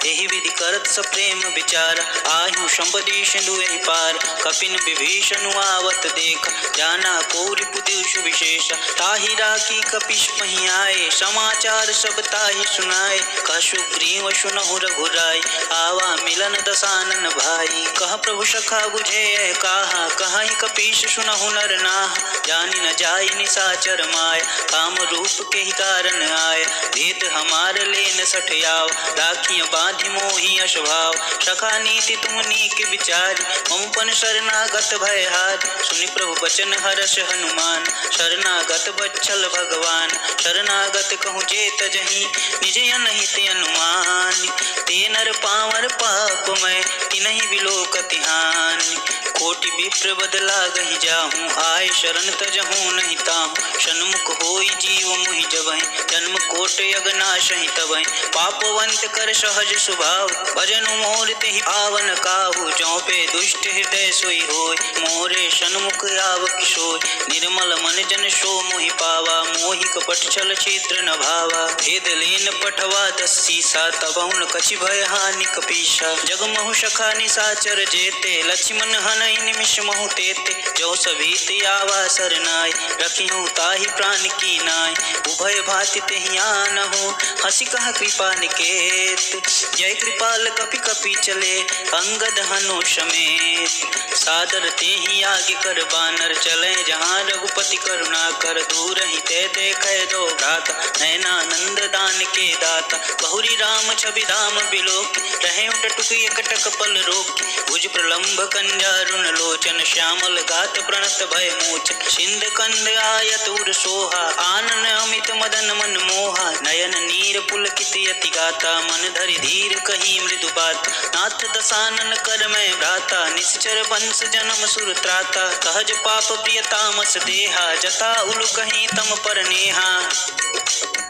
Speaker 2: एहि विधि करत सप्रेम विचार, आयु संपदि सिंधु एहि पार। कपिन विभीषण आवत देख, जाना को रिपु दिवसु विशेष। ताहि राखी कपिश पहि आए, समाचार सब ताहि सुनाए। कह सुग्रीव सुनहु रघुराई, आवा मिलन दसानन भाई। कह प्रभु सखा बुझे काहा, कहि कपीश सुनहु नर नाह। जानि न जाय निशाचर माय, काम रूप के ही कारण आय। भेद हमार लेन सठ आव, राखिय बांध बांधि मोहि अशभाव। सखा नीति तुम नीक विचार, मम पन शरणागत भय हार। सुनि प्रभु बचन हर्ष हनुमान, शरणागत बच्छल भगवान। शरणागत कहूँ जे तजहि, निज अनहित अनुमान। ते नर पावर पापमय, तिनहि बिलोकति हानि। कोटि विप्र बदला गहि जाहूँ, आय शरण तजहूँ नहीं ताहूँ। सन्मुख होई जीव मुहि जबहि, जन्म कोट यगनाशहि तबहि। पापवंत कर सहज स्वभाव, भजन मोर तेहि पावन काहू। जौ पे दुष्ट हृदय सोई होय, मोरे सन्मुख आव किशोर। निर्मल मन जन सो मोहि पावा, मोहि कपट छल छिद्र न भावा। भेद लेन पठवा दस्सीसा, तबहु न कछि भय हानि कपीसा। जगमहु सखा निशाचर जेते, लक्ष्मण हनहि निमिष महु तेते। जो सभीत आवा सरनाय, रखिहु ताहि प्राण की नाय। उभय भाति तेहि आनहु, हंसी कहा कृपा निकेत। जय कृपाल कपि कपि चले, अंगद हनु समेत। सादर तेहि आगे कर बानर, चले जहाँ रघुपति करुणा कर। दूर ही ते देखे दो भ्राता, नयनानंद दान के दाता। बहुरी राम छवि धाम बिलोक, रहे टटुक एकटक पल रोक। भुज प्रलंब कंजारुन लोचन, श्यामल गात प्रणत भय मोचन। सिंध कंद आयत उर सोहा, आनन अमित मदन मन मोहा। नयन नीर पुलकित यति गाता, मन धरि धीर कही मृदु बात। नाथ दसानन कर मैं भ्राता, निश्चर वंश जन्म सुर त्राता। सहज पाप प्रिय तामस देहा, जता उलु कहीं तम पर नेहा।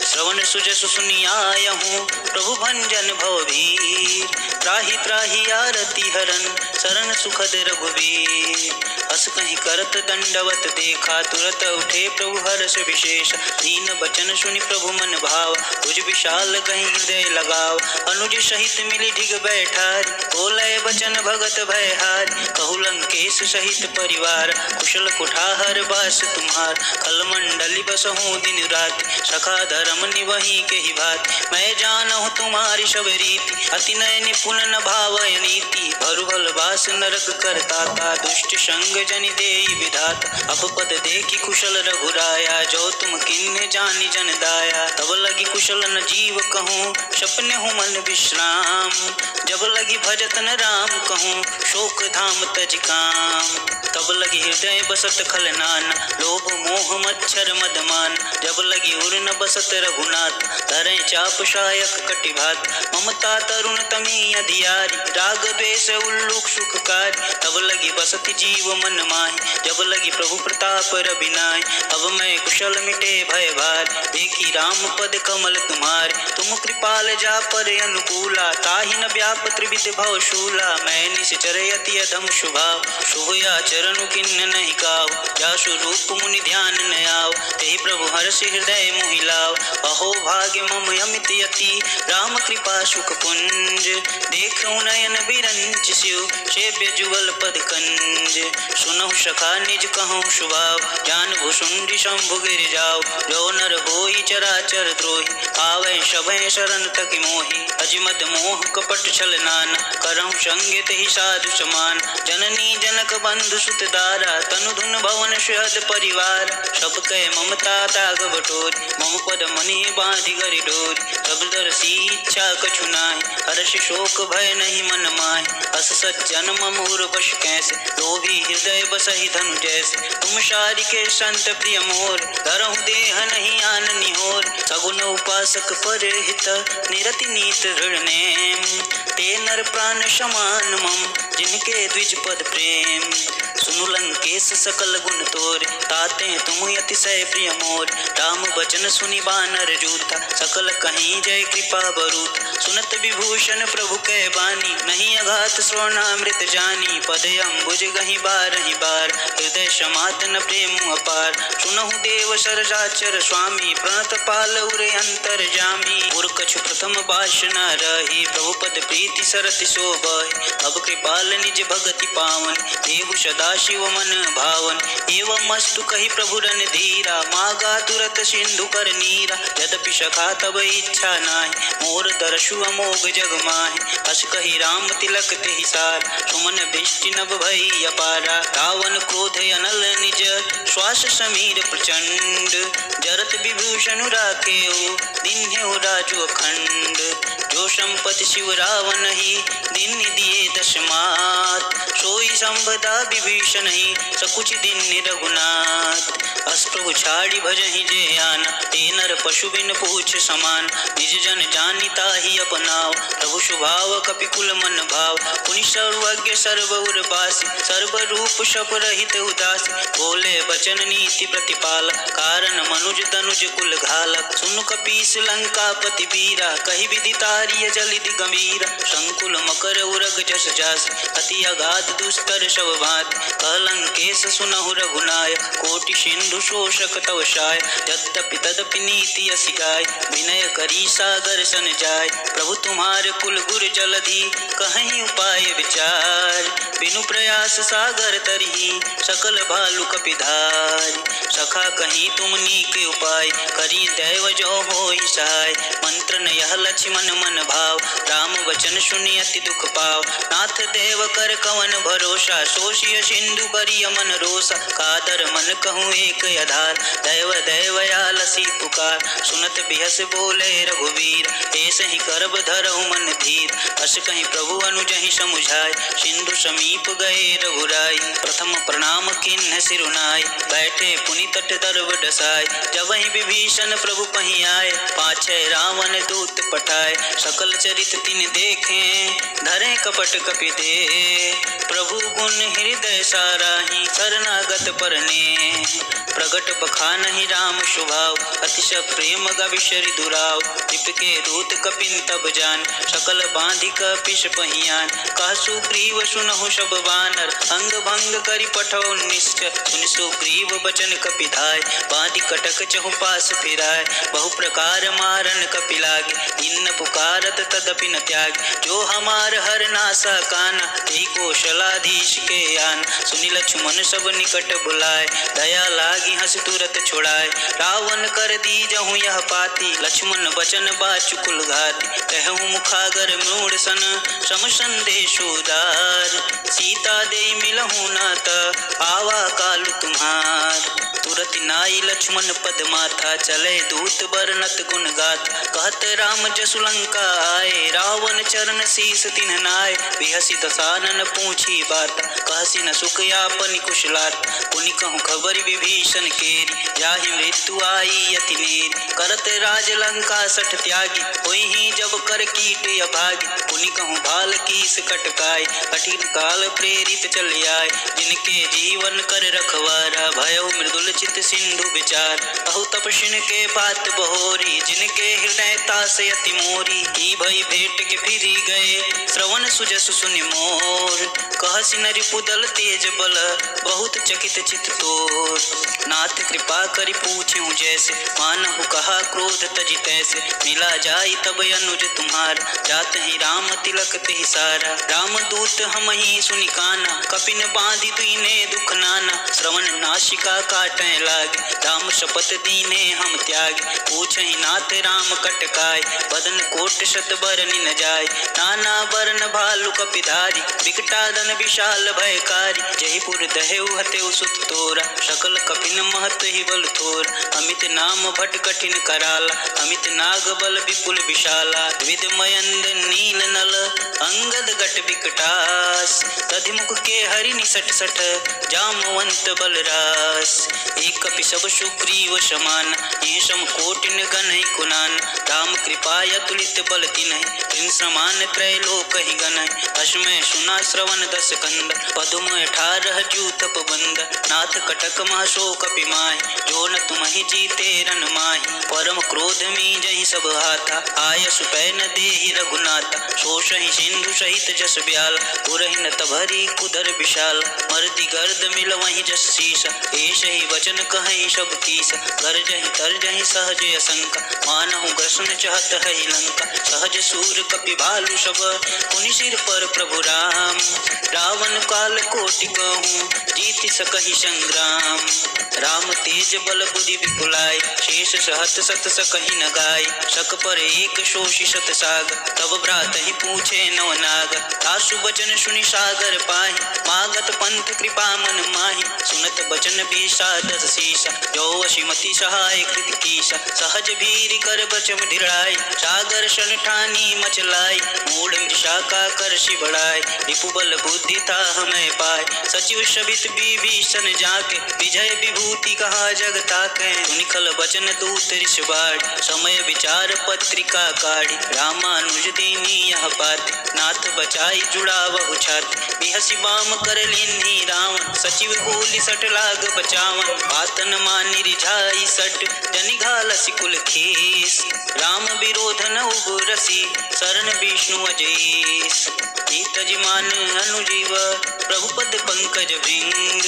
Speaker 2: श्रवण सुजसु सुनियायहूँ, प्रभु भंजन भवभीर। त्राहि त्राहि आरती हरन, शरण सुखद रघुवीर। हस कहीं करत दंडवत देखा, तुरत उठे प्रभु हर्ष विशेष। दीन बचन सुनि प्रभु मन भाव, भुज विशाल कहीं हृदय लगाव। अनुज सहित मिली ढिग बैठार, बोले बचन भगत भय हार। कहु लंकेश सहित परिवार, कुशल कुठार बास तुम्हार। खल मंडली बसहूँ दिन रात, सखा धर्म निवही के ही भात। मैं जानहु तुम्हारी सब रीति, अति नय निपुण न भावय नीति। भरुभल बास नरक करताता, दुष्ट संग जनि देई विधाता। अपपद देखि कुशल रघुराया, जो तुम किन्ह जानि जन दाया। तब लगी कुशल न जीव कहूँ, सपने हूँ मन विश्राम। जब लगी भजत न राम कहूँ, शोक धाम तज काम। तब लगी हृदय बसत खल नाना, लोभ मोह मच्छर मदमान। जब लगी उर न बसत रघुनाथ, धरे चाप शायक कटि भात। ममता तरुण तमी अधियारी, राग द्वेष उल्लूक सुखकारी। तब लगी बसत जीव मन माहि, जब लगी प्रभु प्रताप रविनाय। अब मैं कुशल मिटे भय भार, देखी राम पद कमल तुम्हार। तुम कृपाल जा पर अनुकूला, ताहि न व्याप त्रिविध भव शूला। मैं निश्चर यति अधम शुभाव, शुभ आचरण किन्न नहीं काव। जासु रूप मुनि ध्यान न आव, तेहि प्रभु हर्ष हृदय मोहि लाव। अहो भाग्य मम अमित यति, राम कृपा सुख पुंज। देखूं नयन बिरंच स्यु, सेव्य जुगल पद कंज। सुनहु सखा निज कहूँ शुभाव, जान भुसुंडी शंभु गिर जाओ। जो नर होई चराचर द्रोही, आवे सभय शरण तक मोहि। अजिमत मोह कपट छल नाना, करहु संग तेहि साधु समान। जननी जनक बंधु सुत दारा, तनु धुन भवन सुहद परिवार। सब कह ममता ताग बटोरी, मम पद मनि बांधि गरि डोरी। तब दर्शी इच्छा कछु नाहि, हर्ष शोक भय नहीं मन माहि। अस सज्जन मम उर बश कैसे, लोभी हृदय बसहि धनु जैसे। तुम शारिके संत प्रिय मोर, धरहु देह नहीं आन निहोर। सगुन उपासक पर हित, निरति नीत दृढ़ नेम। ते नर प्राण समान मम, जिनके द्विज पद प्रेम। सुनु लंकेश सकल गुण तोर, ताते तुम अतिशय प्रिय मोर। राम बचन सुनि बानर जूता, सकल कहीं जय कृपा बरूत। सुनत विभूषण प्रभु कै बानी, नहीं अघात स्वर्णामृत जानी। पद अम्बुज गहि बारहि बार, हृदय समात न प्रेम अपार। सुनहु देव सरजाचर स्वामी, प्रणत पाल उरे अंतर जामी। उर कछु प्रथम बाश न रही, प्रभु पद प्रीति सरति शोभहि। अब कृपाल निज भगति पावन, देहु सदा शिव मन भावन। एवं मस्तु कही प्रभु रन धीरा, मागा तुरत सिंधु कर नीरा। यद्यपि सखा तब इच्छा नाहि, मोर दर्शु अमोघ जग माहि। हस कही राम तिलक तेहि सार, सुमन दृष्टि नभ भई अपारा। रावण क्रोध अनल निज, श्वास समीर प्रचंड। जरत विभूषण विष्णु राखेऊ दीन्हेऊ राजू अखंड। जो संपत्ति शिव रावण ही दीन दिए दशमात। सोई संपदा विभीषण ही सकुच दीन रघुनाथ। अष्टभु छाड़ी भजहि जे आना ते नर पशु बिन पूछ समान। निज जन जानिता ही अपनाओ प्रभु स्वभाव कपिकुल मन भाव। पुनि सर्वज्ञ सर्वउर बासी सर्व रूप शप रहित उदासी। बोले बचन नीति प्रतिपाल कारण मनुज तनुज कुल घालक। सुन कपीस लंकापति वीरा कहि विधि तारिय जलिधि गंभीरा। संकुल मकर उरग जस जास अति अगाध दुस्तर शव भात। कलंकेश सुनहु रघुनायक कोटि सिंधु शोषक तव शाय। यद्यपि तदपि नीति असी गाय विनय करी सागर सन जाय। प्रभु तुम्हारे कुल गुर जलधि कहीं उपाय विचार। बिनु प्रयास सागर तरही सकल भालु कपिधार। सखा कहीं तुम नीक उपाय करी दैव जो होई सहाय। मंत्र न यह लक्ष्मण मन भाव राम वचन सुनि अति दुख पाव। नाथ देव कर कवन भरोसा शोषिय सिंधु करिय मन रोसा। कादर मन कहूँ एक आधार दैव दैवयालसी पुकार। सुनत बिहस बोले रघुवीर ऐसे ही करब धरहु मन धीर। अस कहीं प्रभु अनुजहि समुझाय सिंधु समीप गए रघुराई। प्रथम प्रणाम किन्ह सिरुनाय बैठे पुनि तट दर्व डसाय। जब ही विभीषण प्रभु पही आए पाछे रावण दूत पठाए। सकल चरित तिन देखे धरे कपट कपि दे। प्रभु गुण हृदय साराही शरणागत परने। प्रगट बखानहि राम स्वभाव अतिशय प्रेम गविशरि दुराव। के दूत कपिन तब जान सकल बांधि कपिश पहियान। कह सुग्रीव सुनहु सब बानर अंग भंग करि पठौ निश्चय। सुनि सुग्रीव बचन कपिधाय बांधि कटक चहु पास फिराय। बहु प्रकार मारन कपि लागे इन पुकारत तदपि न त्याग। जो हमार हर नासा काना तेहि कौशलाधीश के आन। सुनि लक्ष्मण सब निकट बुलाए दया लागी हंस तुरत छुड़ाए। रावण कर दीजहु यह पाती लक्ष्मण बचन बाचु कुल घाती। कहूँ मुखागर मूढ़ सन सम संदेश उदार। सीता दे मिलहु नात आवा कालु तुम्हार। तुरत नाई लक्ष्मण पद माथा चले दूत बरनत गुण गात। कहत राम जसु लंका आए रावण चरण शीस तिन्ह नाय। बिहसी दसानन पूछी बात कहसी न सुख यापनि कुशलात। पुनि कहूँ खबर विभीषण केरी जाहि मृत्यु आई अति नेरी। करत राज लंका सठ त्यागी होई ही जब कर कीट अभागी। पुनि कहूँ भाल कीस कटकाय कठिन काल प्रेरित चल आए। जिनके जीवन कर रखवारा भयउ मृदुल चित सिंधु विचार। अहु तपस्विन के बात बहोरी जिनके हृदय तासे अति मोरी। ही भई भेंट के फिरी गए श्रवण सुजसु सुनि मोर। कहसी न रिपुदल तेज बल बहुत चकित चित तोर। नाथ कृपा करि पूछें जैसे मानहु कहा क्रोध तजि तैसे। मिला जाई तब अनुज तुम्हार जात ही राम तिलक तेहि सारा। राम दूत हम ही सुनि काना कपिन बांधि दीने दुख नाना। श्रवण नासिका काटें लागे राम शपथ दीने हम त्याग। पूछहि नाथ राम कटकाय बदन कोट शत बरनि न जाय। नाना वर्ण भालु कपिधारी विकटादन विशाल भयकारी। जयपुर दहेउ हतेउ सुत तोरा सकल कपिन महत ही बल थोर। अमित नाम भट कठिन कराला अमित नाग बल विपुल विशाला। विद मयंद नील नल अंगद गट विकटास। तधिमुख के हरि निसट सठ जामवंत बलरास। एक कपि सब सुग्रीव समान ये सम कोटिन गण कुनान। राम कृपा अतुलित बल तिन्हि तिन समान त्रैलोक ही गण। अश्मय सुना श्रवण दस कंद पदुम 18 जूतप बंद। नाथ कटक महसो कपि माहि जो न तुम्हि जीते रन माहि। परम क्रोध में जहि सब हाथा आय सुपै न देहि रघुनाथा। शोषहि सिंधु सहित जस ब्याल पुरहि न तभरी कुदर विशाल। मर्दि गर्द मिल वहीं जस शीसा एष ही वचन कहि सब कीसा। गर्जहि तरजहि सहज असंका मानहु ग्रसन चहत है लंका। सहज सूर कपि भालु सब पुनि सिर पर प्रभु राम। रावण काल कोटि कहूँ जीति सकहि संग्राम। राम तेज बल बुद्धि विपुलाय शेष सहत सत सकहि न गाय। शक पर एक शोषि शत सागर, तब भ्रात ही पूछे नवनाग। तासु बचन सुनि सागर पाहि, मागत पंथ कृपा मन माहि। सुनत बचन बीसा दस शीसा, जो वशिमति सहाय कृत कीसा। सहज भीर कर बचन ढिड़ाई, सागर सन ठानी मचलाई। मूढ़ मृषा का कर शि बढ़ाई, रिपु बल बुद्धि था हमें पाए। सचिव शबित विभीषण जाके, विजय विभूति कहा जग ताके। सुनिखल बचन दूत ऋष बाढ़, समय विचार पत्रिका काढ़ी। रामानुज दीनी यह बात, नाथ बचाई जुड़ा बहु छात। बिहसि बाम कर लीन्ही रावण, सचिव बोली सट लाग बचावन। बात न मानि रिझाई सट, जनि घालसि कुल खेस। राम विरोध न उबरसी, शरण विष्णु अजेस। तज मान अनुजीव, प्रभुपद पंकज भृंग।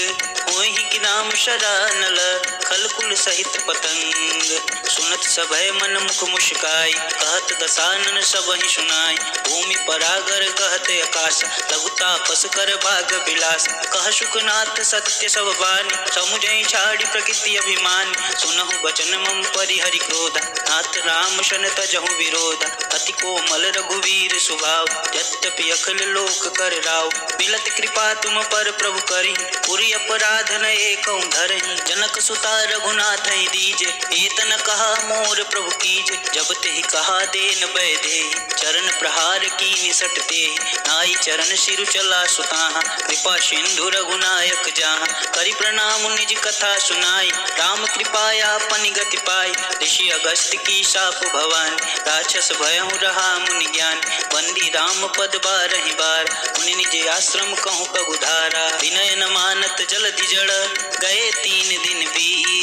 Speaker 2: होहि कि नाम शरणल, खल कुल सहित पतंग। सुनत सभय मन मुख मुस्काई, कहत दसानन सबहि सुनाई। भूमि परागर कहत आकाश, लघु तापस कर भाग विलास। कह सुखनाथ सत्य सब बानी, समुझई छाड़ी प्रकृति अभिमान। सुनहु बचन मम परिहरि क्रोध, नाथ राम शन तजहु विरोध। अति कोमल रघुवीर स्वभाव, यद्यपि अखिल लोक कर राव। मिलत कृपा तुम पर प्रभु करी, पुरि अपराध न एकौ धरहि। जनक सुता रघुनाथ दीजे, एतन कहा मोर प्रभु कीजे। जब तेहि कहा देन बैदेहि, चरण प्रहार की निसट तेहि। नाई चरण सिरु चला सुताहा, कृपा सिंधु रघुनायक जाहा। करि प्रणाम निज कथा सुनाई, राम कृपाया पनि गति पाई। ऋषि अगस्त की शाप भवानी, राक्षस भयहु रहा मुनि ज्ञान। बंदी राम पद बारहि बार, मुनि निज आश्रम कहूँ पगुधारा। विनय न मानत जलधि जड़, गए 3 दिन बीत।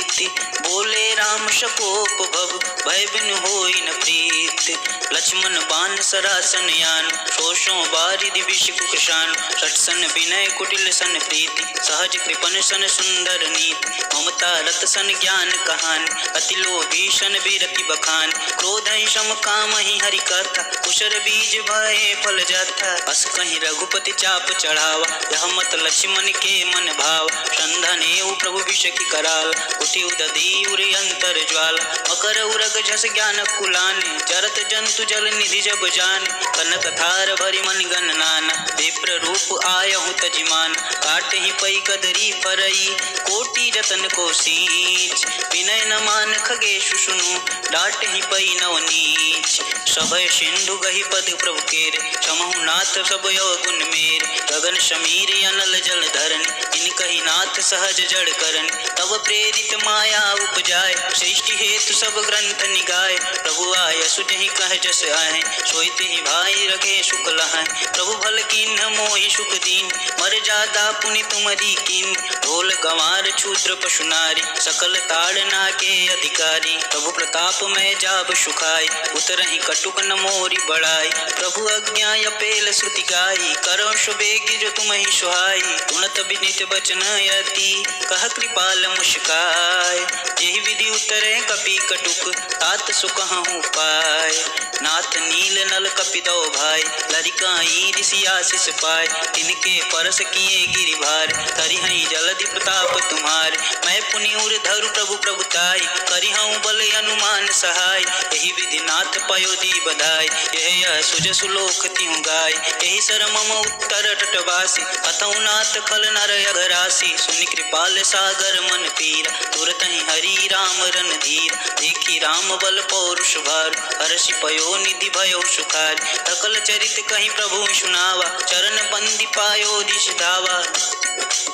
Speaker 2: बोले राम शकोप भव, भय बिन होई न प्रीत। लक्ष्मण बाण सरासन यान, शोषों बारिधि विष कुशान। षट्सन विनय कुटिल सन प्रीति, सहज कृपन सन सुंदर नीति। ममता रत सन ज्ञान कहान, अति लोभी सन बीरति बखान। क्रोध ही सम काम ही हरि कथा, कुशर बीज भय फल जाता। अस कहीं रघुपति चाप चढ़ावा, यह मत लक्ष्मण के मन भाव। संधन एवं प्रभु विष की कराल, उठि उदधि उरि अंतर ज्वाल। मकर उरग झस ज्ञान कुलाने, जरत जंतु जल निधि जब जाने। कनक थार भरि मन गण नाना, विप्र रूप आयहु तजिमान। काट ही पई कदरी फरई, कोटि जतन को सींच। विनय न मान खगेशु सुनु, डाट ही पई नव नीच। सभय सिंधु गहि पद प्रभु केरे, समहु नाथ सब गुण मेरे। गगन समीर अनल जल धरन, इन कही नाथ सहज जड़ करन। तब प्रेरित माया उपजाय, सृष्टि हेतु सब ग्रंथ निगाय। प्रभु आय सुजहि कह जस आए, सोईते ही भाई रखे सुख लहाय। प्रभु भल कीन्ह मोहि सुख दीन, मर जादा पुनि तुमरी कीन। ढोल गंवार शूद्र पशु नारी, सकल ताड़ना के अधिकारी। प्रभु प्रताप में जाब सुखाई, उतरहि कटुक न मोरी बढ़ाई। प्रभु आज्ञा अपेल श्रुति गाई, करो सुबेगी जो तुम ही सुहाई। गुणत विनित बचन यति, कह कृपाल मुस्काय। जेहि विधि उतरे कपि कटुक, तात सुकहु पाय। नाथ नील नल कपिदो भाई, लरिकाई ऋषि आशीष पाय। तिनके परस किए गिरिभार, करिहई जलधि प्रताप तुम्हारे। मैं पुनि उर धरु प्रभु प्रभुताई, करिहऊँ बल अनुमान सहाय। यही विधि नाथ पयोधि बधाई, यह सुज सुलोक तिहु गाय। यही सर मम उत्तर तटवासी, अतउ नाथ खल नर अघरासी। सुनि कृपाल सागर मन पीरा, तुरत ही हरि राम रन धीर। देखी राम बल पौरुष भार, हर्षि पयो निधि भयो सुखार। सकल चरित कहीं प्रभु सुनावा, चरण बंदी पायो दिश धावा।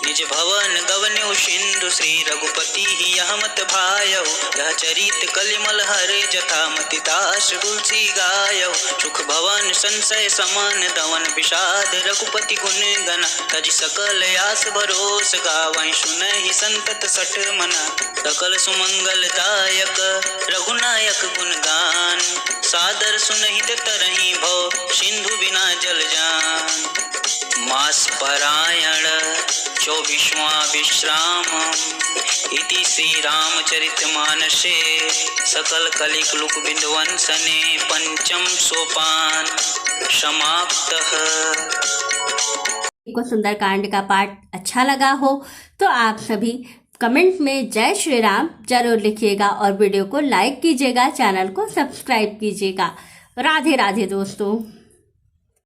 Speaker 2: निज भवन गवन्यु सिंधु, श्री रघुपति ही यह मत भायउ। यह चरित कलिमल हरे, जथा मति दास तुलसी गायउ। सुख भवन संशय समान दवन, विषाद रघुपति गुण गण। तज सकल आस भरोस, गावहि सुनहि संतत सठ मना। सकल सुमंगल दायक, रघुनायक गुण गान। सादर सुनहित तरहि भव, सिंधु बिना जल जान। मास परायण 24वां विश्राम, इति श्री रामचरित मानसे। सकल कलिक लुक बिंदवंसने, पंचम सोपान समाप्तः।
Speaker 1: को सुंदरकांड का पाठ अच्छा लगा हो तो आप सभी कमेंट में जय श्री राम जरूर लिखिएगा और वीडियो को लाइक कीजिएगा, चैनल को सब्सक्राइब कीजिएगा। राधे राधे दोस्तों।